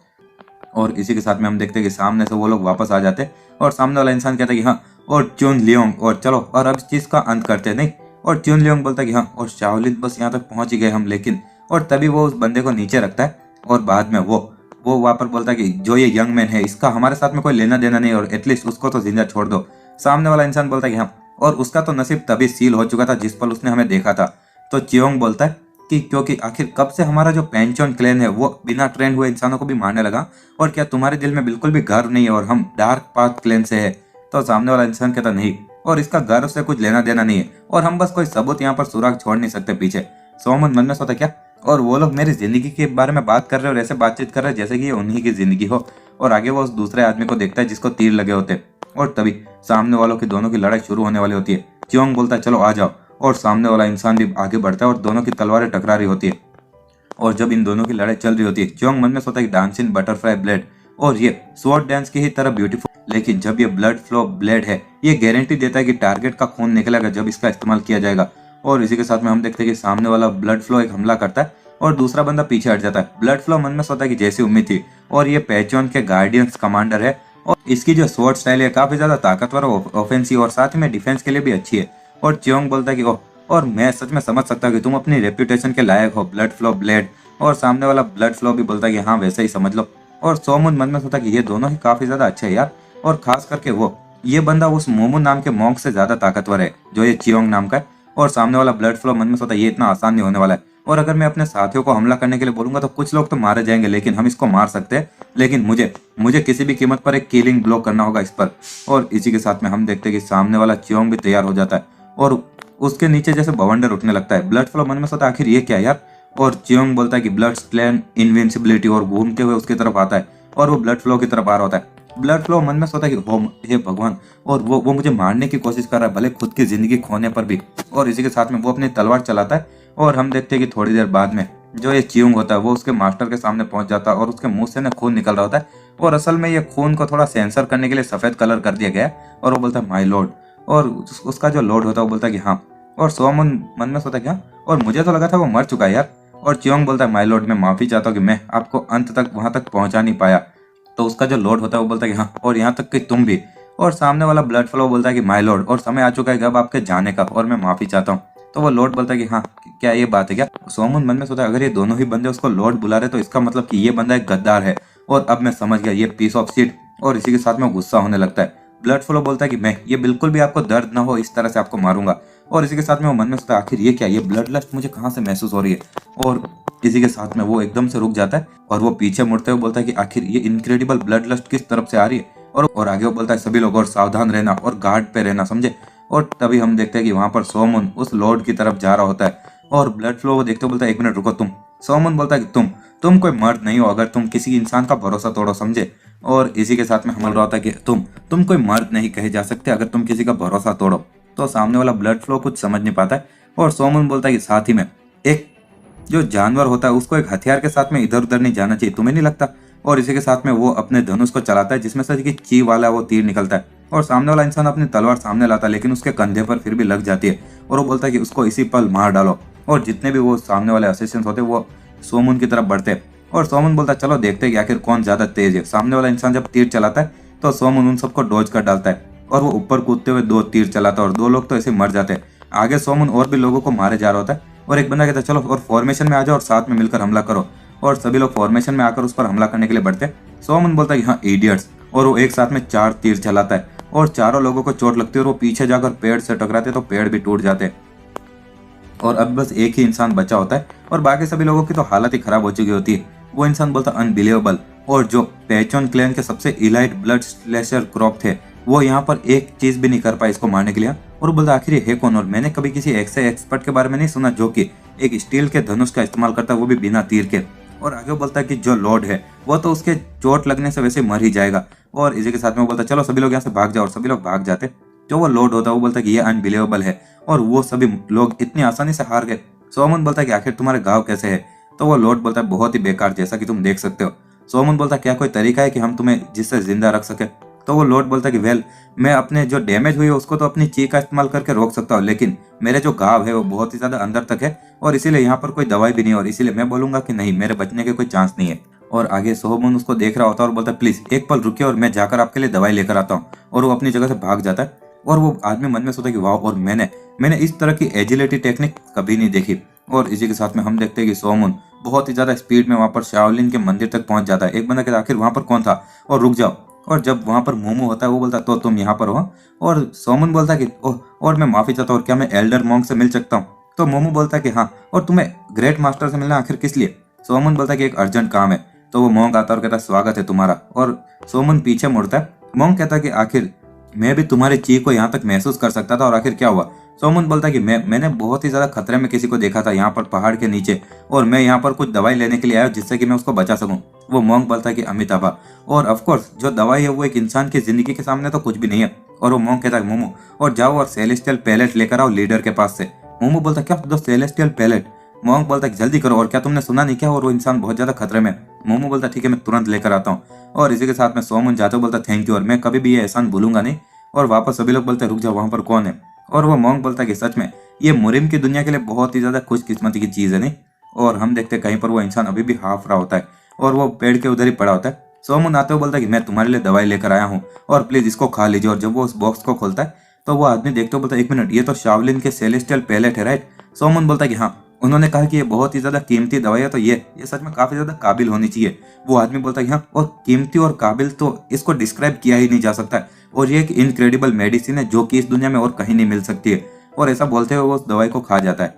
और इसी के साथ में हम देखते हैं कि सामने से वो लोग वापस आ जाते हैं, और सामने वाला इंसान कहता है कि हाँ और च्यून लियोंग, और चलो और अब इस चीज का अंत करते हैं नहीं। और च्यून लियोंग बोलता है कि हाँ और शाओलिन बस यहाँ तक पहुंच ही गए हम, लेकिन। और तभी वो उस बंदे को नीचे रखता है, और बाद में वो वहां पर बोलता है कि जो ये यंग मैन है इसका हमारे साथ में कोई लेना देना नहीं, और एटलीस्ट उसको तो जिंदा छोड़ दो। सामने वाला इंसान बोलता है कि हाँ और उसका तो नसीब तभी सील हो चुका था जिस पल उसने हमें देखा था। तो चियोंग बोलता है कि क्योंकि आखिर कब से हमारा जो पेंचोन क्लैन है वो बिना ट्रेंड हुए इंसानों को भी मारने लगा, और क्या तुम्हारे दिल में बिल्कुल भी गर्व नहीं है और हम डार्क पाथ क्लैन से है। तो सामने वाला इंसान कहता नहीं, और इसका गर्व से कुछ लेना देना नहीं है, और हम बस कोई सबूत यहाँ पर सुराग छोड़ नहीं सकते पीछे। सोमन मन में सोता क्या, और वो लोग मेरी जिंदगी के बारे में बात कर रहे हैं और ऐसे बातचीत कर रहे हैं जैसे कि ये उन्हीं की जिंदगी हो। और आगे वो उस दूसरे आदमी को देखता है जिसको तीर लगे होते हैं, और तभी सामने वालों की दोनों की लड़ाई शुरू होने वाली होती है। चियोंग बोलता है चलो आ जाओ, और सामने वाला इंसान भी आगे बढ़ता है और दोनों की तलवारें टकरा रही होती है। और जब इन दोनों की लड़ाई चल रही होती है, चियोंग मन में सोता है कि डांसिंग बटरफ्लाई ब्लेड, और ये स्वॉर्ड डांस की ही तरह ब्यूटीफुल, लेकिन जब ये ब्लड फ्लो ब्लेड है ये गारंटी देता है कि टारगेट का खून निकलेगा जब इसका इस्तेमाल किया जाएगा। और इसी के साथ में हम देखते हैं कि सामने वाला ब्लड फ्लो एक हमला करता है और दूसरा बंदा पीछे हट जाता है। ब्लड फ्लो मन में सोता है कि जैसी उम्मीद थी, और ये पेचोन के गार्डियंस कमांडर है, और इसकी जो स्वॉर्ड स्टाइल है काफी ज्यादा ताकतवर और ऑफेंसिव और साथ में डिफेंस के लिए भी अच्छी है। और चियोंग बोलता है कि ओह, और मैं सच में समझ सकता हूँ कि तुम अपनी रेप्यूटेशन के लायक हो, ब्लड फ्लो ब्लेड। और सामने वाला ब्लड फ्लो भी बोलता है कि हाँ वैसे ही समझ लो। और सोमन मन में सोचता कि ये दोनों ही काफी ज्यादा अच्छे हैं यार। और खास करके वो ये बंदा उस मोमू नाम के मॉन्क से ज्यादा ताकतवर है जो ये चियोंग नाम का है। और सामने वाला ब्लड फ्लो मन में सोचता है ये इतना आसान नहीं होने वाला है, और अगर मैं अपने साथियों को हमला करने के लिए बोलूंगा तो कुछ लोग तो मारे जाएंगे, लेकिन हम इसको मार सकते हैं। लेकिन मुझे मुझे किसी भी कीमत पर एक किलिंग ब्लो करना होगा इस पर। और इसी के साथ में हम देखते हैं कि सामने वाला चियोंग भी तैयार हो जाता है और उसके नीचे जैसे बवंडर उठने लगता है। ब्लड फ्लो मन में सोचता है आखिर ये क्या है यार। और चियोंग बोलता है कि ब्लड स्प्लैन इनविंसिबिलिटी, और घूमते हुए उसकी तरफ आता है और वो ब्लड फ्लो की तरफ आ रहा होता है। ब्लड फ्लो मन में सोचता है कि हो हे भगवान, और वो मुझे मारने की कोशिश कर रहा है, भले खुद की जिंदगी खोने पर भी। और इसी के साथ में वो अपनी तलवार चलाता है और हम देखते हैं कि थोड़ी देर बाद में जो ये चियोंग होता है वो उसके मास्टर के सामने पहुंच जाता है और उसके मुंह से ना खून निकल रहा होता है। और असल में ये खून को थोड़ा सेंसर करने के लिए सफेद कलर कर दिया गया है। और वो बोलता है माय लॉर्ड, और उसका जो लॉर्ड होता है वो बोलता है कि हाँ। और सोमन मन में सोचता है कि हाँ, और मुझे तो लगा था वो मर चुका है यार। और चियोंग बोलता है माय लॉर्ड, मैं माफी चाहता हूँ कि मैं आपको अंत तक वहां तक पहुंचा नहीं पाया। तो उसका जो लॉर्ड होता है वो बोलता है कि हाँ, और यहाँ तक कि तुम भी। और सामने वाला ब्लड फ्लो बोलता है कि माय लॉर्ड, और समय आ चुका है अब आपके जाने का, और मैं माफी चाहता हूँ। तो वो लॉर्ड बोलता है कि हाँ क्या ये बात है क्या। सोमन मन में सोचता है अगर ये दोनों ही बंदे उसको लॉर्ड बुला रहे तो इसका मतलब कि ये बंदा एक गद्दार है। और अब मैं समझ गया, ये पीस ऑफ शिट। और इसी के साथ में गुस्सा होने लगता है। ब्लड फ्लो बोलता है कि मैं ये बिल्कुल भी आपको दर्द ना हो इस तरह से आपको मारूंगा। और इसी के साथ में वो मन में सोचता है आखिर ये क्या, ये ब्लड लस्ट मुझे कहाँ से महसूस हो रही है। और इसी के साथ में वो एकदम से रुक जाता है और वो पीछे मुड़ते हुए बोलता है कि आखिर ये इनक्रेडिबल ब्लड लस्ट किस तरफ से आ रही है। और आगे वो बोलता है सभी लोग और सावधान रहना और गार्ड पे रहना, समझे। और तभी हम देखते हैं कि वहां पर सोमन उस लॉर्ड की तरफ जा रहा होता है। और ब्लड फ्लो वो देखते हुए बोलता है एक मिनट रुको तुम। सोमन बोलता है कि तुम कोई मर्द नहीं हो अगर तुम किसी इंसान का भरोसा तोड़ो, समझे। और इसी के साथ में हम रहा होता है कि तुम कोई मर्द नहीं कहे जा सकते अगर तुम किसी का भरोसा तोड़ो। तो सामने वाला ब्लड फ्लो कुछ समझ नहीं पाता है। और सोमन बोलता है कि साथ ही में एक जो जानवर होता है उसको एक हथियार के साथ में इधर उधर नहीं जाना चाहिए, तुम्हें नहीं लगता। और इसी के साथ में वो अपने धनुष को चलाता है जिसमें से कि ची वाला वो तीर निकलता है। और सामने वाला इंसान अपनी तलवार सामने लाता है लेकिन उसके कंधे पर फिर भी लग जाती है। और वो बोलता है कि उसको इसी पल मार डालो। और जितने भी वो सामने वाले असिस्टेंट होते हैं वो सोमन की तरफ बढ़ते हैं। और सोमन बोलता है चलो देखते हैं कि आखिर कौन ज्यादा तेज है। सामने वाला इंसान जब तीर चलाता है तो सोमन उन सबको डॉज कर डालता है और वो ऊपर कूदते हुए 2 तीर चलाता है और 2 लोग तो ऐसे मर जाते हैं। आगे सोमन और भी लोगों को मारे जा रहा होता है और एक बंदा कहता है चलो और फॉर्मेशन में आ जाओ और साथ में मिलकर हमला करो। और सभी लोग फॉर्मेशन में आकर उस पर हमला करने के लिए बढ़ते हैं। सोमन बोलता है कि हाँ इडियट्स, और वो एक साथ में 4 तीर चलाता है और चारों लोगों को चोट लगती है और वो पीछे जाकर पेड़ से टकराते तो पेड़ भी टूट जाते हैं। और अब बस एक ही इंसान बचा होता है और बाकी सभी लोगों की तो हालत ही खराब हो चुकी होती है। वो इंसान बोलता अनबिलीवेबल। और जो पेचोन क्लैन के सबसे इलाइट ब्लड स्लेशर क्रॉप थे वो यहाँ पर एक चीज भी नहीं कर पाए इसको मारने के लिए। और वो बोलता आखिर ये है कौन, और मैंने कभी किसी ऐसे एक्सपर्ट के बारे में नहीं सुना जो कि एक स्टील के धनुष का इस्तेमाल करता है, वो भी बिना तीर के। और आगे बोलता है कि जो लॉर्ड है वो तो उसके चोट लगने से वैसे मर ही जाएगा। और इसी के साथ में वो बोलता है चलो सभी लोग यहाँ से भाग जाओ, और सभी लोग भाग जाते। जो वो लॉर्ड होता है वो बोलता है कि ये अनबिलीवेबल है और वो सभी लोग इतनी आसानी से हार गए। सोमन बोलता है कि आखिर तुम्हारे घाव कैसे है। तो वो लॉर्ड बोलता है बहुत ही बेकार, जैसा कि तुम देख सकते हो। सोमन बोलता है क्या कोई तरीका है कि हम तुम्हें जिससे जिंदा रख सके। तो वो लॉर्ड बोलता है कि वेल मैं अपने जो डैमेज हुई है उसको तो अपनी ची का इस्तेमाल करके रोक सकता हूँ, लेकिन मेरे जो घाव है वो बहुत ही ज्यादा अंदर तक है और इसीलिए यहाँ पर कोई दवाई भी नहीं है, और इसीलिए मैं बोलूंगा कि नहीं, मेरे बचने के कोई चांस नहीं है। और आगे सोमन उसको देख रहा होता है और बोलता है प्लीज एक पल रुकिए और मैं जाकर आपके लिए दवाई लेकर आता हूँ। और वो अपनी जगह से भाग जाता है। और वो आदमी मन में सोचता है कि वाह, और मैंने इस तरह की एजिलिटी टेक्निक कभी नहीं देखी। और इसी के साथ में हम देखते हैं कि सोमन बहुत ही ज्यादा स्पीड में वहां पर शाओलिन के मंदिर तक पहुंच जाता है। एक बंदा कहता है आखिर वहां पर कौन था, और रुक जाओ। और जब वहां पर मोमो होता है वो बोलता है तो तुम यहाँ पर हो। और सोमन बोलता है कि ओह, और मैं माफी चाहता हूँ, और क्या मैं एल्डर मॉन्क से मिल सकता हूँ। तो मोमो बोलता है कि हाँ, और तुम्हें ग्रेट मास्टर से मिलना आखिर किस लिए। सोमन बोलता है कि एक अर्जेंट काम है। तो वो मॉन्क आता है और कहता है स्वागत है तुम्हारा। और सोमन पीछे मुड़ता है। मॉन्क कहता है कि आखिर मैं भी तुम्हारे ची को यहाँ तक महसूस कर सकता था, और आखिर क्या हुआ। सोमन बोलता है कि मैंने बहुत ही ज्यादा खतरे में किसी को देखा था यहाँ पर पहाड़ के नीचे, और मैं यहाँ पर कुछ दवाई लेने के लिए आया जिससे कि मैं उसको बचा सकूं। वो मॉन्क बोलता है कि अमिताभा, और ऑफ कोर्स जो दवाई है वो एक इंसान की जिंदगी के सामने तो कुछ भी नहीं है। और वो मॉन्क कहता है मोमो, और जाओ और सेलेस्टियल पैलेट लेकर आओ लीडर के पास से। मोमो बोलता है क्या दो सेलेस्टियल पैलेट। मॉन्क बोलता है जल्दी करो, और क्या तुमने सुना नहीं क्या, और वो इंसान बहुत ज्यादा खतरे में। मोमो बोलता है ठीक है मैं तुरंत लेकर आता हूँ। और इसी के साथ में सोमन जाते बोलता थैंक यू, और मैं कभी भी ये एहसान भूलूंगा नहीं। और वापस सभी लोग बोलते रुक जाओ, वहां पर कौन है। और वो मॉन्क बोलता है कि सच में ये मुरिम की दुनिया के लिए बहुत ही ज्यादा खुशकिस्मती की चीज है नहीं। और हम देखते कहीं पर वो इंसान अभी भी हाफ रहा होता है और वो पेड़ के उधर ही पड़ा होता है। सोमन आते हुए बोलता है कि मैं तुम्हारे लिए दवाई लेकर आया हूँ और प्लीज इसको खा लीजिए। और जब वो उस बॉक्स को खोलता है तो वो आदमी देखते हुए बोलता है, 1 मिनट, ये तो शावलिन के सेलेस्टियल पैलेट है, राइट? सोमन बोलता है कि हाँ, उन्होंने कहा कि ये बहुत ही ज्यादा कीमती दवाई है, तो ये सच में काफी ज्यादा काबिल होनी चाहिए। वो आदमी बोलता है कि हाँ, और कीमती और काबिल तो इसको डिस्क्राइब किया ही नहीं जा सकता है, और ये एक इनक्रेडिबल मेडिसिन है जो कि इस दुनिया में और कहीं नहीं मिल सकती है। और ऐसा बोलते हुए वो उस दवाई को खा जाता है।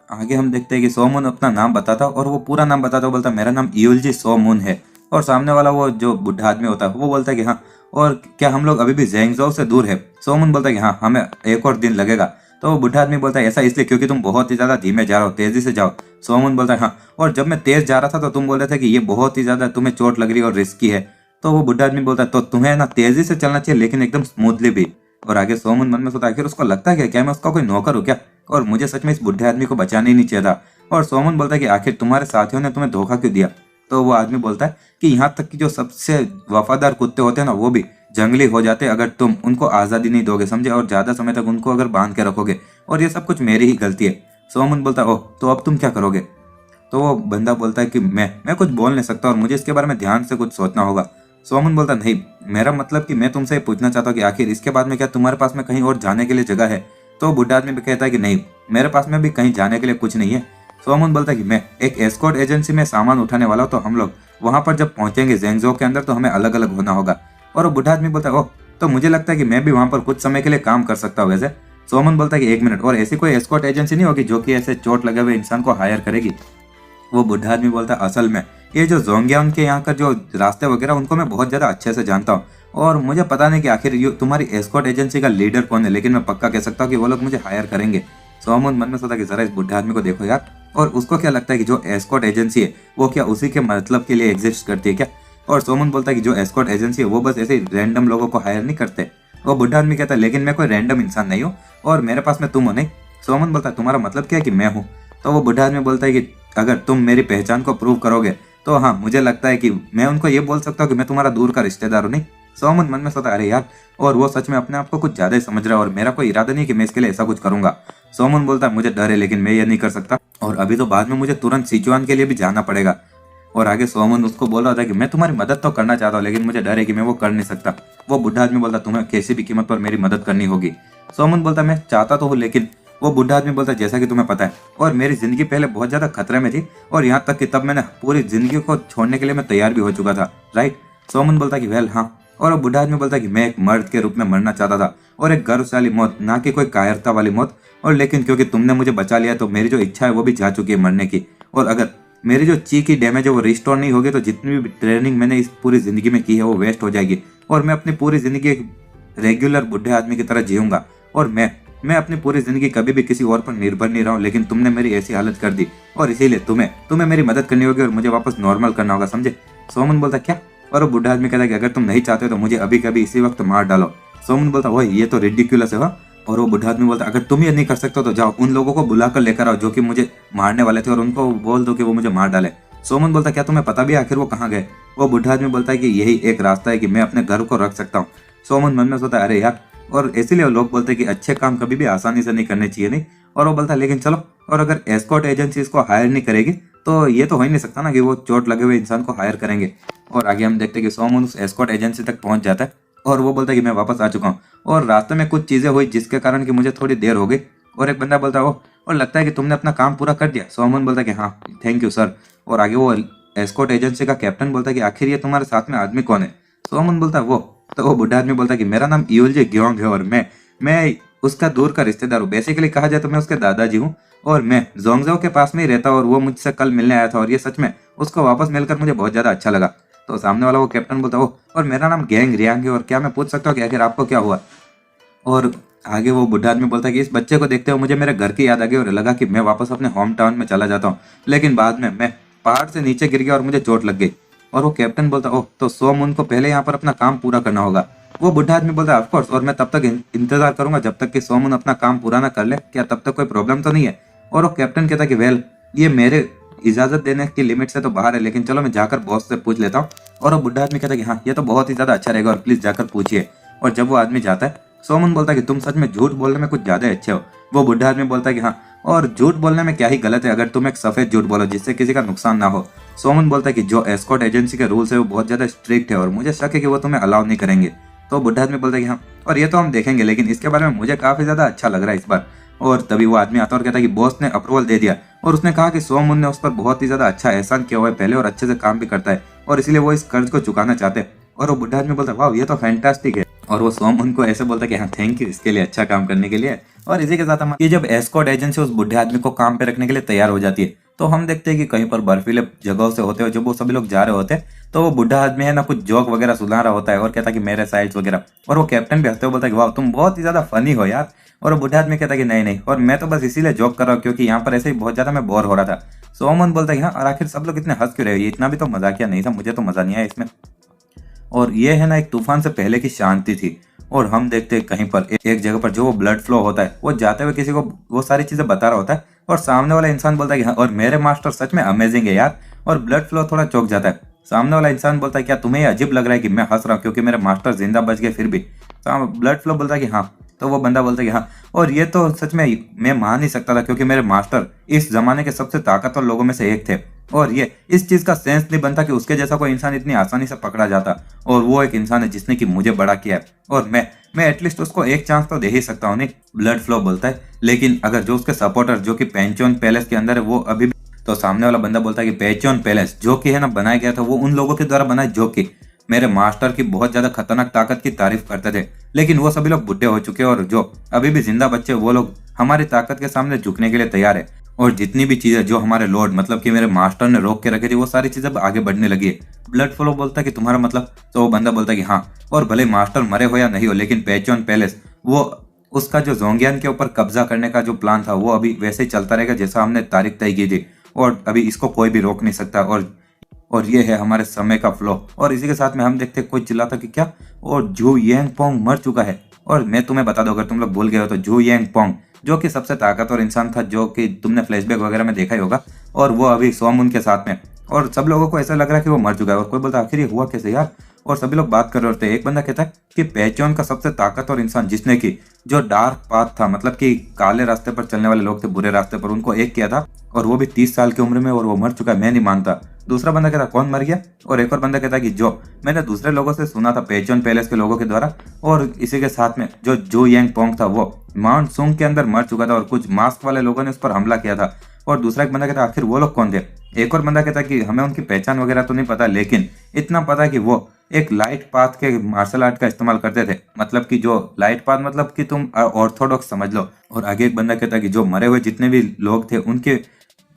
आगे हम देखते हैं कि सोमन अपना नाम बताता और वो पूरा नाम बताता, बोलता मेरा नाम ईयुलजी सोमून है। और सामने वाला वो जो बुढ़ा आदमी होता है वो बोलता है कि हाँ, और क्या हम लोग अभी भी ज़ेंगज़ोउ से दूर है? सोमन बोलता है कि हाँ, हमें एक और दिन लगेगा। तो वो बुढ़ा आदमी बोलता है, ऐसा इसलिए क्योंकि तुम बहुत ही ज्यादा धीमे जा रहे हो, तेजी से जाओ। सोमन बोलता है हाँ, और जब मैं तेज जा रहा था तो तुम बोल रहे थे कि ये बहुत ही ज्यादा तुम्हें चोट लग रही है और रिस्की है। तो वो बुढ़ा आदमी बोलता है, तो तुम्हें ना तेजी से चलना चाहिए, लेकिन एकदम स्मूथली भी। और आगे सोमन मन में सोचता है, आखिर उसको लगता है क्या मैं उसका कोई नौकर हूँ क्या, और मुझे सच में इस बुढ़े आदमी को बचाना ही नहीं चाहिए था। और सोमन बोलता है कि आखिर तुम्हारे साथियों ने तुम्हें धोखा क्यों दिया? तो वो आदमी बोलता है कि यहाँ तक कि जो सबसे वफादार कुत्ते होते हैं ना, वो भी जंगली हो जाते अगर तुम उनको आज़ादी नहीं दोगे, समझे, और ज़्यादा समय तक उनको अगर बांध के रखोगे, और ये सब कुछ मेरी ही गलती है। सोमन बोलता है, ओह, तो अब तुम क्या करोगे? तो वो बंदा बोलता है कि मैं कुछ बोल नहीं सकता और मुझे इसके बारे में ध्यान से कुछ सोचना होगा। सोमन बोलता नहीं, मेरा मतलब कि मैं तुमसे पूछना चाहता हूँ कि आखिर इसके बाद में क्या तुम्हारे पास में कहीं और जाने के लिए जगह है? तो बुढ़ा आदमी भी कहता है कि नहीं, मेरे पास में भी कहीं जाने के लिए कुछ नहीं है। सोमन बोलता है कि मैं एक एस्कॉर्ट एजेंसी में सामान उठाने वाला हूँ, तो हम लोग वहां पर जब पहुंचेंगे ज़ेंगज़ोउ के अंदर तो हमें अलग अलग होना होगा। और वो बुढ़ा आदमी बोलता है, ओह, तो मुझे लगता है कि मैं भी वहां पर कुछ समय के लिए काम कर सकता हूँ वैसे। सोमन बोलता है कि 1 मिनट, और ऐसी कोई एस्कॉर्ट एजेंसी नहीं होगी जो कि ऐसे चोट लगे हुए इंसान को हायर करेगी? वो बुढ़ा आदमी बोलता है, असल में ये जो जोंग्यांग के यहाँ का जो रास्ते वगैरह उनको मैं बहुत ज़्यादा अच्छे से जानता हूँ, और मुझे पता नहीं कि आखिर ये तुम्हारी एस्कॉर्ट एजेंसी का लीडर कौन है, लेकिन मैं पक्का कह सकता हूँ कि वो लोग मुझे हायर करेंगे। सोमन मन में सोचा कि जरा इस बुढ़े आदमी को देखो यार, और उसको क्या लगता है कि जो एस्कॉर्ट एजेंसी है वो क्या उसी के मतलब के लिए एग्जिस्ट करती है क्या? और सोमन बोलता है कि जो एस्कॉर्ट एजेंसी है वो बस ऐसे रैंडम लोगों को हायर नहीं करते। वो बुढ़ा आदमी कहता है, लेकिन मैं कोई रैंडम इंसान नहीं हूँ और मेरे पास में तुम हो नहीं। सोमन बोलता है, तुम्हारा मतलब क्या है कि मैं हूँ? तो वो बुढ़ा आदमी बोलता है कि अगर तुम मेरी पहचान को प्रूव करोगे तो हाँ, मुझे लगता है कि मैं उनको ये बोल सकता हूँ कि मैं तुम्हारा दूर का रिश्तेदार हूँ नहीं। सोमन मन में सोचता है, अरे यार, और वो सच में अपने आप को कुछ ज्यादा ही समझ रहा है और मेरा कोई इरादा नहीं कि मैं इसके लिए ऐसा कुछ करूंगा। सोमन बोलता है, मुझे डर है लेकिन मैं ये नहीं कर सकता, और अभी तो बाद में मुझे तुरंत सिचुआन के लिए भी जाना पड़ेगा। और आगे सोमन उसको बोल रहा था कि मैं तुम्हारी मदद तो करना चाहता हूँ लेकिन मुझे डर है कि मैं वो कर नहीं सकता। वो बुढ़ा आदमी बोलता, तुम्हें किसी भी कीमत पर मेरी मदद करनी होगी। सोमन बोलता, मैं चाहता तो हूँ लेकिन। वो बुढ़ा आदमी बोलता, जैसा कि तुम्हें पता है, और मेरी जिंदगी पहले बहुत ज्यादा खतरे में थी, और यहाँ तक कि तब मैंने पूरी जिंदगी को छोड़ने के लिए मैं तैयार भी हो चुका था, राइट? सोमन बोलता कि वेल हाँ। और वो बुढ़ा आदमी बोलता कि मैं एक मर्द के रूप में मरना चाहता था, और एक गर्वशाली मौत, ना कि कोई कायरता वाली मौत। और लेकिन क्योंकि तुमने मुझे बचा लिया तो मेरी जो इच्छा है वो भी जा चुकी है मरने की। और अगर मेरी जो ची की डैमेज है वो रिस्टोर नहीं होगी तो जितनी भी ट्रेनिंग मैंने इस पूरी जिंदगी में की है वो वेस्ट हो जाएगी, और मैं अपनी पूरी जिंदगी एक रेगुलर बुढ़े आदमी की तरह जीऊंगा। और मैं अपनी पूरी जिंदगी कभी भी किसी और पर निर्भर नहीं रहा हूँ, लेकिन तुमने मेरी ऐसी हालत कर दी, और इसीलिए तुम्हें मेरी मदद करनी होगी और मुझे वापस नॉर्मल करना होगा, समझे? सोमन बोलता, क्या? और वो बुढ़ा आदमी कहता है कि अगर तुम नहीं चाहते तो मुझे अभी कभी इसी वक्त मार डालो। सोमन बोलता, वही, ये तो रिडिक्युलस है। वा? और वो बुढ़ा आदमी बोलता, अगर तुम ये नहीं कर सकते तो जाओ उन लोगों को बुलाकर लेकर आओ जो कि मुझे मारने वाले थे, और उनको बोल दो कि वो मुझे मार डाले। सोमन बोलता, क्या तुम्हें पता भी आखिर वो कहाँ गए? वो बुढ़ा आदमी बोलता है कि यही एक रास्ता है कि मैं अपने घर को रख सकता हूँ। सोमन मन में सोचता है, अरे यार, और इसीलिए लोग बोलते हैं कि अच्छे काम कभी भी आसानी से नहीं करने चाहिए, नहीं? और वो बोलता है, लेकिन चलो, और अगर एस्कॉर्ट एजेंसी इसको हायर नहीं करेगी तो ये तो हो ही नहीं सकता ना कि वो चोट लगे हुए इंसान को हायर करेंगे। और आगे हम देखते हैं कि सोमन उस एस्कॉर्ट एजेंसी तक पहुंच जाता है और वो बोलता है कि मैं वापस आ चुका हूँ, और रास्ते में कुछ चीजें हुई जिसके कारण कि मुझे थोड़ी देर हो गई। और एक बंदा बोलता है, वो, और लगता है कि तुमने अपना काम पूरा कर दिया। सोमन बोलता है कि हाँ, थैंक यू सर। और आगे वो एस्कॉर्ट एजेंसी का कैप्टन बोलता है कि आखिर ये तुम्हारे साथ में आदमी कौन है? सोमन बोलता है, वो। तो वो बुढ़ा आदमी बोलता है कि मेरा नाम ईयुलजी ग्योंग है और मैं उसका दूर का रिश्तेदार हूँ। बेसिकली कहा जाए तो मैं उसके दादाजी हूँ, और मैं ज़ोंगज़ाओ के पास में ही रहता हूँ, और वो मुझसे कल मिलने आया था, और ये सच में उसको वापस मिलकर मुझे बहुत ज़्यादा अच्छा लगा। तो सामने वाला वो कैप्टन बोलता है, वो, और मेरा नाम गैंग रियांग है, और क्या मैं पूछ सकता हूँ कि आखिर आपको क्या हुआ? और आगे वो बुढ़ा आदमी बोलता है कि इस बच्चे को देखते हुए मुझे मेरे घर की याद आ गई और लगा कि मैं वापस अपने होम टाउन में चला जाता हूँ, लेकिन बाद में मैं पहाड़ से नीचे गिर गया और मुझे चोट लग गई। और वो कैप्टन बोलता, ओह, तो सोमन को पहले यहाँ पर अपना काम पूरा करना होगा। वो बुढ़ा आदमी बोलता है, ऑफ कोर्स, और मैं तब तक इंतजार करूंगा जब तक कि सोमन अपना काम पूरा ना कर ले। क्या तब तक कोई प्रॉब्लम तो नहीं है? और वो कैप्टन कहता है कि वेल, ये मेरे इजाजत देने की लिमिट से तो बाहर है, लेकिन चलो मैं जाकर बॉस से पूछ लेता हूँ। और वो बुढ़ा आदमी कहता है कि हाँ, ये तो बहुत ही ज्यादा अच्छा रहेगा और प्लीज जाकर पूछिए। और जब वो आदमी जाता है, सोमन बोलता है कि तुम सच में झूठ बोलने में कुछ ज्यादा अच्छे हो। वो बुढ़ा आदमी बोलता है कि हाँ, और झूठ बोलने में क्या ही गलत है अगर तुम एक सफेद झूठ बोलो जिससे किसी का नुकसान ना हो। सोमन बोलता है कि जो एस्कॉर्ट एजेंसी के रूल्स है वो बहुत ज्यादा स्ट्रिक्ट है और मुझे शक है कि वो तुम्हें अलाउ नहीं करेंगे। तो बुढ़ा आदमी बोलता है कि हाँ, और ये तो हम देखेंगे, लेकिन इसके बारे में मुझे काफी ज्यादा अच्छा लग रहा है इस बार। और तभी वो आदमी आता और कहता है कि बॉस ने अप्रूवल दे दिया और उसने कहा कि सोमन ने उस पर बहुत ही ज्यादा अच्छा एहसान किया हुआ है पहले और अच्छे से काम भी करता है और इसलिए वो इस कर्ज को चुकाना चाहते हैं। और वो बुढ़ा आदमी बोलता है वाह, ये तो फैंटास्टिक है। और वो सोमन को ऐसे बोलता है कि हाँ थैंक यू इसके लिए, अच्छा काम करने के लिए। और इसी के साथ हम ये जब एस्कॉर्ट एजेंसी उस बुढ़े आदमी को काम पे रखने के लिए तैयार हो जाती है तो हम देखते हैं कि कहीं पर बर्फीले जगहों से होते हुए जब वो सभी लोग जा रहे होते हैं तो वो बुढ़ा आदमी है ना कुछ जोक वगैरह सुना रहा होता है और कहता है कि मेरे साइड्स वगैरह। और वो कैप्टन भी हंसते हुए बोलता है कि वाह तुम बहुत ही ज्यादा फनी हो यार। और वो बुढ़ा आदमी कहता है कि नहीं नहीं, और मैं तो बस इसीलिए जोक कर रहा हूँ क्योंकि यहाँ पर ऐसे ही बहुत ज्यादा मैं बोर हो रहा था। सोमन बोलता है कि हाँ, और आखिर सब लोग इतने हंस क्यों रहे हो, ये इतना भी तो मजाकिया नहीं था, मुझे तो मजा नहीं आया इसमें। और ये है ना एक तूफान से पहले की शांति थी। और हम देखते हैं कहीं पर एक जगह पर जो वो ब्लड फ्लो होता है वो जाते हुए किसी को वो सारी चीजें बता रहा होता है और सामने वाला इंसान बोलता है कि हाँ, और मेरे मास्टर सच में अमेजिंग है यार। और ब्लड फ्लो थोड़ा चौंक जाता है। सामने वाला इंसान बोलता है क्या तुम्हें अजीब लग रहा है कि मैं हंस रहा हूँ क्योंकि मेरे मास्टर जिंदा बच गए फिर भी। ब्लड फ्लो बोलता है कि हाँ। तो वो बंदा बोलता है कि हाँ, और ये तो सच में मैं मान नहीं सकता था क्योंकि मेरे मास्टर इस जमाने के सबसे ताकतवर लोगों में से एक थे और ये इस चीज का सेंस नहीं बनता कि उसके जैसा कोई इंसान इतनी आसानी से पकड़ा जाता। और वो एक इंसान है जिसने कि मुझे बड़ा किया है और मैं एटलीस्ट उसको एक चांस तो दे ही सकता हूँ। नहीं, ब्लड फ्लो बोलता है, लेकिन अगर जो उसके सपोर्टर जो कि पेंचोन पैलेस के अंदर है वो अभी भी। तो सामने वाला बंदा बोलता है कि पेंचोन पैलेस जो कि है ना बनाया गया था वो उन लोगों के द्वारा बनाया जो कि मेरे मास्टर की बहुत ज्यादा खतरनाक ताकत की तारीफ करते थे, लेकिन वो सभी लोग बुढ़े हो चुके हैं और जो अभी भी जिंदा बच्चे वो लोग हमारी ताकत के सामने झुकने के लिए तैयार है। और जितनी भी चीजें जो हमारे लॉर्ड मतलब कि मेरे मास्टर ने रोक के रखी थी वो सारी चीजें अब आगे बढ़ने लगी है। ब्लड फ्लो बोलता है कि तुम्हारा मतलब। तो वो बंदा बोलता है कि हाँ, और भले मास्टर मरे हो या नहीं हो लेकिन पेचोन पैलेस वो उसका जो जोंगियान के ऊपर कब्जा करने का जो प्लान था वो अभी वैसे ही चलता रहेगा जैसा हमने तारीख तय की थी और अभी इसको कोई भी रोक नहीं सकता। और ये है हमारे समय का फ्लो। और इसी के साथ में हम देखते कोई चिल्लाता कि क्या, और जू यांग पोंग मर चुका है। और मैं तुम्हें बता दूं अगर तुम लोग भूल गए हो तो जू यांग पोंग जो कि सबसे ताकतवर इंसान था जो कि तुमने फ्लैशबैक वगैरह में देखा ही होगा, और वो अभी सोमन के साथ में। और सब लोगों को ऐसा लग रहा है कि वो मर चुका है और कोई बोलता आखिर ये हुआ कैसे यार। और सभी लोग बात कर रहे होते हैं। एक बंदा कहता है कि पेचोन का सबसे ताकतवर इंसान जिसने की जो डार्क पाथ था मतलब कि काले रास्ते पर चलने वाले लोग थे बुरे रास्ते पर, उनको एक किया था और वो भी 30 साल की उम्र में, और वो मर चुका है, मैं नहीं मानता। दूसरा बंदा कहता कौन मर गया। और एक और बंदा कहता कि जो मैंने दूसरे लोगों से सुना था पेचोन पैलेस के लोगों के द्वारा, और इसी के साथ में जो जू यांग पोंग था वो माउंट सुंग के अंदर मर चुका था और कुछ मास्क वाले लोगों ने उस पर हमला किया था। और दूसरा एक बंदा कहता आखिर वो लोग कौन थे। एक और बंदा कहता कि हमें उनकी पहचान वगैरह तो नहीं पता, लेकिन इतना पता कि वो एक लाइट पाथ के मार्शल आर्ट का इस्तेमाल करते थे। मतलब कि जो लाइट पाथ मतलब कि तुम ऑर्थोडॉक्स समझ लो। और आगे एक बंदा कहता कि जो मरे हुए जितने भी लोग थे उनके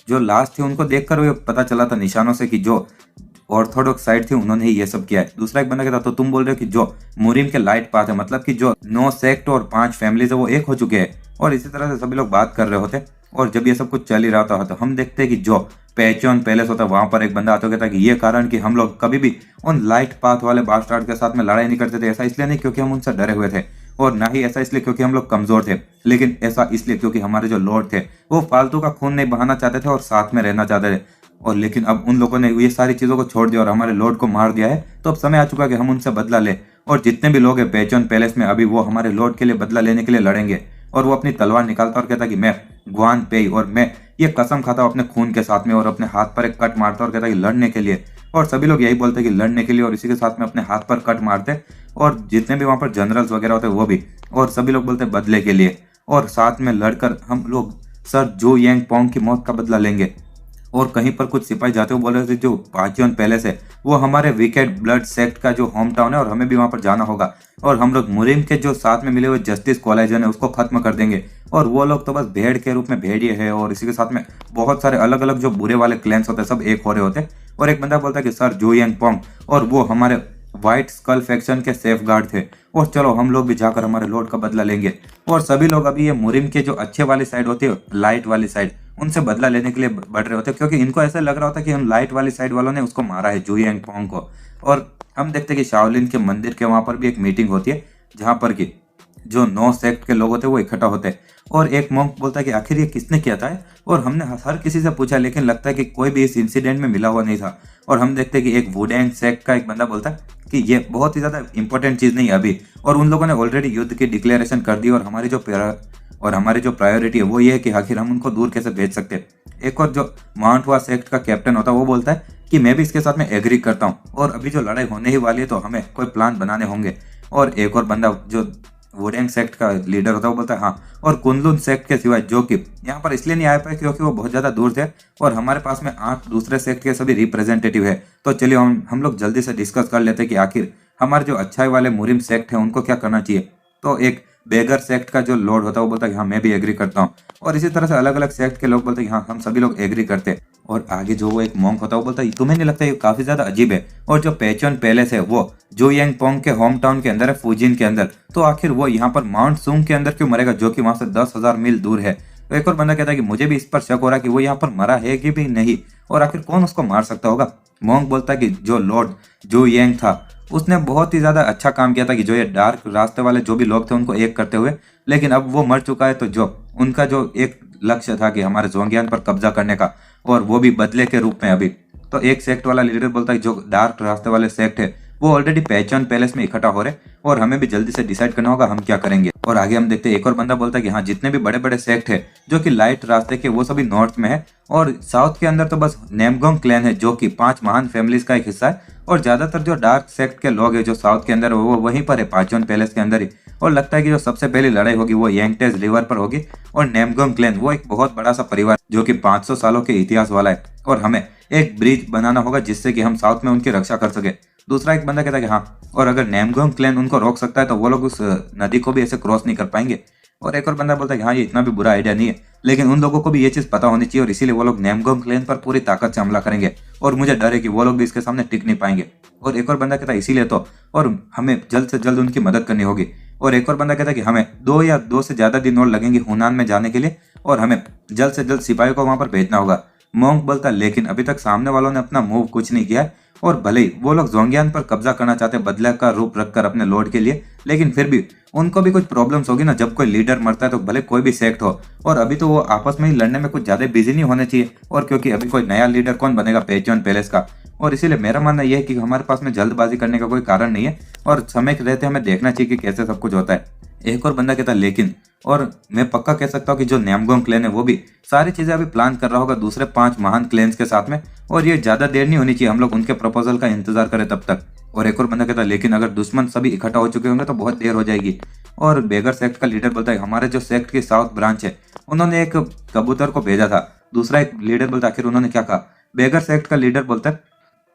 जो लाश थी उनको देखकर वो पता चला था निशानों से कि जो ऑर्थोडॉक्स साइड थी उन्होंने ही ये सब किया है। दूसरा एक बंदा कहता तो तुम बोल रहे हो कि जो मुरिम के लाइट पाथ है मतलब कि जो 9 सेक्ट और 5 फैमिलीज है वो एक हो चुके हैं। और इसी तरह से सभी लोग बात कर रहे होते और जब ये सब कुछ चल ही रहा था तो हम देखते हैं कि जो पेचोन पैलेस होता है वहां पर एक बंदा आता कहता है कि ये कारण कि हम लोग कभी भी उन लाइट पाथ वाले बास्टार्ड के साथ में लड़ाई नहीं करते थे, ऐसा इसलिए नहीं क्योंकि हम उनसे डरे हुए थे और ना ही ऐसा इसलिए क्योंकि हम लोग कमजोर थे, लेकिन ऐसा इसलिए क्योंकि हमारे जो लॉर्ड थे वो फालतू का खून नहीं बहाना चाहते थे और साथ में रहना चाहते थे। और लेकिन अब उन लोगों ने ये सारी चीजों को छोड़ दिया और हमारे लॉर्ड को मार दिया है, तो अब समय आ चुका है कि हम उनसे बदला ले। और जितने भी लोग हैं पेचोन पैलेस में अभी वो हमारे लॉर्ड के लिए बदला लेने के लिए लड़ेंगे। और वो अपनी तलवार निकालता और कहता कि मैं ग्वान पेई और मैं ये कसम खाता हूं अपने खून के साथ में, और अपने हाथ पर एक कट मारता और कहता कि लड़ने के लिए। और सभी लोग यही बोलते कि लड़ने के लिए, और इसी के साथ में अपने हाथ पर कट मारते और जितने भी वहां पर जनरल्स वगैरह होते वो भी, और सभी लोग बोलते बदले के लिए। और साथ में लड़कर हम लोग सर जू यांग पोंग की मौत का बदला लेंगे। और कहीं पर कुछ सिपाही जाते हुए बोल रहे थे जो पाचियन पैलेस है वो हमारे विकेट ब्लड सेक्ट का जो होम टाउन है और हमें भी वहां पर जाना होगा, और हम लोग मुरिम के जो साथ में मिले हुए जस्टिस कॉलेजन है उसको खत्म कर देंगे। और वो लोग तो बस भेड़ के रूप में भेड़िए है, और इसी के साथ में बहुत सारे अलग अलग जो बुरे वाले क्लैंस होते हैं सब एक हो रहे होते। और एक बंदा बोलता है कि सर जू यांग पोंग और वो हमारे व्हाइट स्कल फैक्शन के सेफ गार्ड थे, और चलो हम लोग भी जाकर हमारे लॉर्ड का बदला लेंगे। और सभी लोग अभी ये मुरिम के जो अच्छे वाली साइड होती है लाइट वाली साइड उनसे बदला लेने के लिए बढ़ रहे होते हैं, क्योंकि इनको ऐसा लग रहा होता है कि हम लाइट वाली साइड वालों ने उसको मारा है जू यांग पोंग को। और हम देखते हैं कि शाओलिन के मंदिर के वहां पर भी एक मीटिंग होती है जहां पर कि जो 9 सेक्ट के लोग होते हैं वो इकट्ठा होते हैं। और एक मॉन्क बोलता है कि आखिर ये किसने किया था, और हमने हर किसी से पूछा लेकिन लगता है कि कोई भी इस इंसिडेंट में मिला हुआ नहीं था। और हम देखते हैं कि एक वुडेंग सेक्ट का एक बंदा बोलता है कि ये बहुत ही ज्यादा इंपॉर्टेंट चीज नहीं है अभी, और उन लोगों ने ऑलरेडी युद्ध की डिक्लेरेशन कर दी, और हमारी जो प्रायोरिटी है वो ये है कि आखिर हम उनको दूर कैसे भेज सकते हैं। एक और जो माउंट हुआ सेक्ट का कैप्टन होता है वो बोलता है कि मैं भी इसके साथ में एग्री करता हूँ, और अभी जो लड़ाई होने ही वाली है तो हमें कोई प्लान बनाने होंगे। और एक और बंदा जो वुडेंग सेक्ट का लीडर होता है वो बोलता है हाँ, और कुनलुन सेक्ट के सिवाय जो कि यहाँ पर इसलिए नहीं आ पाए क्योंकि वो बहुत ज्यादा दूर थे और हमारे पास में 8 दूसरे सेक्ट के सभी रिप्रेजेंटेटिव है। तो चलिए हम लोग जल्दी से डिस्कस कर लेते हैं कि आखिर हमारे जो अच्छाई वाले मुरिम सेक्ट है उनको क्या करना चाहिए। तो एक बेगर सेक्ट का जो लॉर्ड होता है वो बोलता है कि हाँ मैं भी एग्री करता हूँ, और इसी तरह से अलग अलग सेक्ट के लोग बोलते हैं कि हाँ हम सभी लोग एग्री करते हैं। और आगे जो वो एक मॉन्क होता है वो बोलता है तुम्हें नहीं लगता ये काफी ज्यादा अजीब है, और जो पेचन पैलेस है वो जो यांग पोंग के होम टाउन के अंदर है, फुजिन के अंदर, तो आखिर वो यहाँ पर माउंट सूंग के अंदर क्यों मरेगा जो कि वहां से 10,000 मील दूर है। तो एक और बंदा कहता है कि मुझे भी इस पर शक हो रहा है कि वो यहाँ पर मरा है कि भी नहीं, और आखिर कौन उसको मार सकता होगा। मॉन्क बोलता है कि जो लॉर्ड जो यांग था उसने बहुत ही ज्यादा अच्छा काम किया था कि जो ये डार्क रास्ते वाले जो भी लोग थे उनको एक करते हुए, लेकिन अब वो मर चुका है। तो जो उनका जो एक लक्ष्य था कि हमारे जोंगियान पर कब्जा करने का, और वो भी बदले के रूप में अभी, तो एक सेक्ट वाला लीडर बोलता है जो डार्क रास्ते वाले सेक्ट है वो ऑलरेडी पहचान पैलेस में इकट्ठा हो रहे और हमें भी जल्दी से डिसाइड करना होगा हम क्या करेंगे। और आगे हम देखते हैं एक और बंदा बोलता है कि हाँ जितने भी बड़े बड़े सेक्ट है जो कि लाइट रास्ते के वो सभी नॉर्थ में है, और साउथ के अंदर तो बस नेमगोंग क्लैन है जो कि 5 महान फैमिलीज का एक हिस्सा है, और ज्यादातर जो डार्क सेक्ट के लोग हैं जो साउथ के अंदर वो वहीं पर है पाचन पैलेस के अंदर ही। और लगता है कि जो सबसे पहली लड़ाई होगी वो यांगटेज रिवर पर होगी, और नेमगोंग क्लैन वो एक बहुत बड़ा सा परिवार जो कि 500 सालों के इतिहास वाला है, और हमें एक ब्रिज बनाना होगा जिससे कि हम साउथ में उनकी रक्षा कर सके। दूसरा एक बंदा कहता है कि हाँ, और अगर नेमगोंग क्लैन उनको रोक सकता है तो वो लोग उस नदी को भी ऐसे क्रॉस नहीं कर पाएंगे। और एक और बंदा बोलता है कि हाँ ये इतना भी बुरा आइडिया नहीं है, लेकिन उन लोगों को भी ये चीज पता होनी चाहिए और इसीलिए वो लोग नेमगोंग क्लैन पर पूरी ताकत से हमला करेंगे, और मुझे डर है कि वो लोग भी इसके सामने टिक नहीं पाएंगे। और एक और बंदा कहता है इसीलिए तो, और हमें जल्द से जल्द उनकी मदद करनी होगी। और एक और बंदा कहता है कि हमें 2 से ज्यादा दिन और लगेंगे हुनान में जाने के लिए, और हमें जल्द से जल्द सिपाहियों को वहां पर भेजना होगा। मोंक बोलता है लेकिन अभी तक सामने वालों ने अपना मूव कुछ नहीं किया है, और भले ही वो लोग जोंगियान पर कब्जा करना चाहते हैं बदले का रूप रखकर अपने लॉर्ड के लिए, लेकिन फिर भी उनको भी कुछ प्रॉब्लम्स होगी ना जब कोई लीडर मरता है, तो भले कोई भी सेक्ट हो, और अभी तो वो आपस में ही लड़ने में कुछ ज्यादा बिजी नहीं होने चाहिए, और क्योंकि अभी कोई नया लीडर कौन बनेगा पेचन पैलेस का। और इसीलिए मेरा मानना यह है कि हमारे पास में जल्दबाजी करने का कोई कारण नहीं है, और समय के रहते हमें देखना चाहिए कि कैसे सब कुछ होता है। एक और बंदा कहता है लेकिन, और मैं पक्का कह सकता हूँ कि जो नेमगोंग क्लैन है वो भी सारी चीजें अभी प्लान कर रहा होगा दूसरे 5 महान क्लैन्स के साथ में, और ये ज्यादा देर नहीं होनी चाहिए, हम लोग उनके प्रपोजल का इंतजार करें तब तक। और एक और बंदा कहता है लेकिन अगर दुश्मन सभी इकट्ठा हो चुके होंगे तो बहुत देर हो जाएगी। और बेगर सेक्ट का लीडर बोलता है हमारे जो सेक्ट की साउथ ब्रांच है उन्होंने एक कबूतर को भेजा था। दूसरा एक लीडर बोलता है आखिर उन्होंने क्या कहा। बेगर सेक्ट का लीडर बोलता है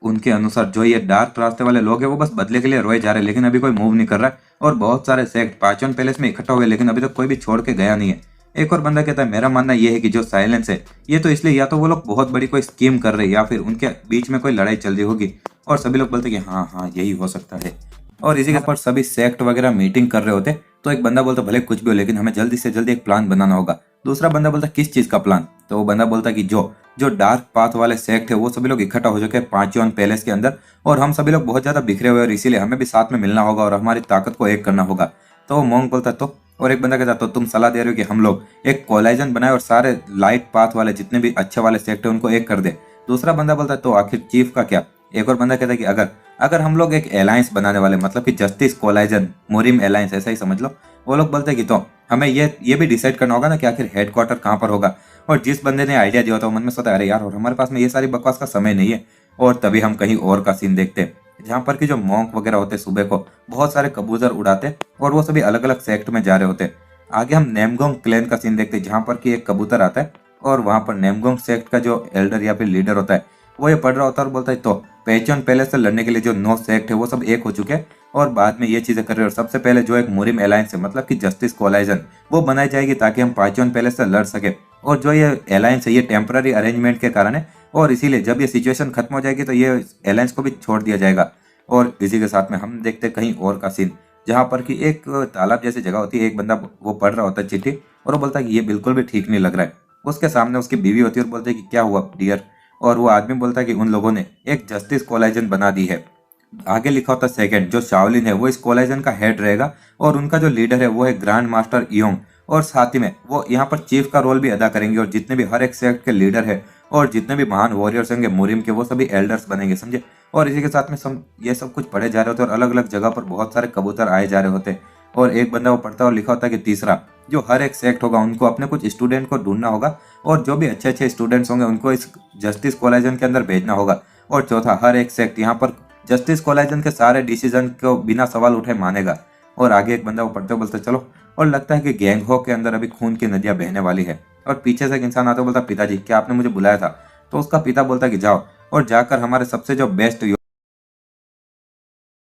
उनके अनुसार जो ये डार्क रास्ते वाले लोग हैं वो बस बदले के लिए रोए जा रहे हैं, लेकिन अभी कोई मूव नहीं कर रहा है, और बहुत सारे सेक्ट पाचन पैलेस में इकट्ठा हुए लेकिन अभी तक कोई भी छोड़ के गया नहीं है। एक और बंदा कहता है मेरा मानना यह है कि जो साइलेंस है ये तो इसलिए या तो वो लोग बहुत बड़ी कोई स्कीम कर रहे हैं या फिर उनके बीच में कोई लड़ाई चल रही होगी, और सभी लोग बोलते कि हाँ हाँ यही हो सकता है। और इसी के पर सभी सेक्ट वगैरह मीटिंग कर रहे होते, तो एक बंदा बोलता भले कुछ भी हो लेकिन हमें जल्दी से जल्दी एक प्लान बनाना होगा। दूसरा बंदा बोलता किस चीज का प्लान। तो वो बंदा बोलता कि जो जो डार्क पाथ वाले सेक्ट है वो सभी लोग इकट्ठा हो चुके हैं पांचोन पैलेस के अंदर, और हम सभी लोग बहुत ज्यादा बिखरे हुए और इसीलिए हमें भी साथ में मिलना होगा और हमारी ताकत को एक करना होगा। तो वो मोंग बोलता तो, और एक बंदा कहता तो तुम सलाह दे रहे हो कि हम लोग एक कोलाइजन बनाए और सारे लाइट पाथ वाले जितने भी अच्छे वाले सेक्ट है उनको एक कर दे। दूसरा बंदा बोलता है तो आखिर चीफ का क्या। एक और बंदा कहता है कि अगर हम लोग एक अलायंस बनाने वाले, मतलब कि जस्टिस कोलाइजन मुरिम अलायंस ऐसा ही समझ लो, वो लोग बोलते हैं कि तो हमें ये भी डिसाइड करना होगा ना कि आखिर हेडक्वार्टर कहाँ पर होगा। और जिस बंदे ने आइडिया दिया होता है मन में सोचा अरे यार और हमारे पास में ये सारी बकवास का समय नहीं है। और तभी हम कहीं और का सीन देखते हैं जहाँ पर कि जो मॉन्क वगैरह होते सुबह को बहुत सारे कबूतर उड़ाते और वो सभी अलग अलग सेक्ट में जा रहे होते। आगे हम नेमगोंग क्लैन का सीन देखते हैं जहाँ पर कि एक कबूतर आता है और वहां पर नेमगोंग सेक्ट का जो एल्डर या फिर लीडर होता है वो ये पढ़ रहा होता है और बोलता है तो पेचन पैलेस से लड़ने के लिए जो 9 सेक्ट है वो सब एक हो चुके हैं और बाद में ये चीजें कर रहे हैं। और सबसे पहले जो एक मुरिम अलायंस है, मतलब कि जस्टिस कोलाइजन, वो बनाई जाएगी ताकि हम पाचन पैलेस से लड़ सके। और जो ये अलायंस है ये टेम्पररी अरेंजमेंट के कारण है, और इसीलिए जब ये सिचुएशन खत्म हो जाएगी तो ये अलायंस को भी छोड़ दिया जाएगा। और इसी के साथ में हम देखते हैं कहीं और का सीन जहाँ पर कि एक तालाब जैसी जगह होती है। एक बंदा वो पढ़ रहा होता है चिट्ठी और वो बोलता है कि ये बिल्कुल भी ठीक नहीं लग रहा है। उसके सामने उसकी बीवी होती है और बोलते है कि क्या हुआ डियर। और वो आदमी बोलता है कि उन लोगों ने एक जस्टिस कोलाइजन बना दी है। आगे लिखा होता है सेकंड जो शाओलिन है वो इस कोलाइजन का हेड रहेगा और उनका जो लीडर है वो है ग्रैंड मास्टर योंग, और साथ ही में वो यहाँ पर चीफ का रोल भी अदा करेंगे। और जितने भी हर एक सेक्ट के लीडर है और जितने भी महान वॉरियर्स होंगे मुरिम के वो सभी एल्डर्स बनेंगे, समझे। और इसी के साथ में ये सब कुछ पढ़े जा रहे होते और अलग अलग जगह पर बहुत सारे कबूतर आए जा रहे होते। और एक बंदा वो पढ़ता है और लिखा होता है कि तीसरा जो हर एक सेक्ट होगा उनको अपने कुछ स्टूडेंट को ढूंढना होगा और जो भी अच्छे अच्छे स्टूडेंट्स होंगे उनको इस जस्टिस कोलाइजन के अंदर भेजना होगा। और चौथा हर एक सेक्ट यहाँ पर जस्टिस कोलाजन के सारे डिसीजन को बिना सवाल उठे मानेगा। और आगे एक बंदा वो पढ़ते हुए बोलता चलो, और लगता है कि गैंगहॉक के अंदर अभी खून की नदियां बहने वाली है। और पीछे से एक इंसान आता बोलता पिताजी क्या आपने मुझे बुलाया था? तो उसका पिता बोलता कि जाओ और जाकर हमारे सबसे जो बेस्ट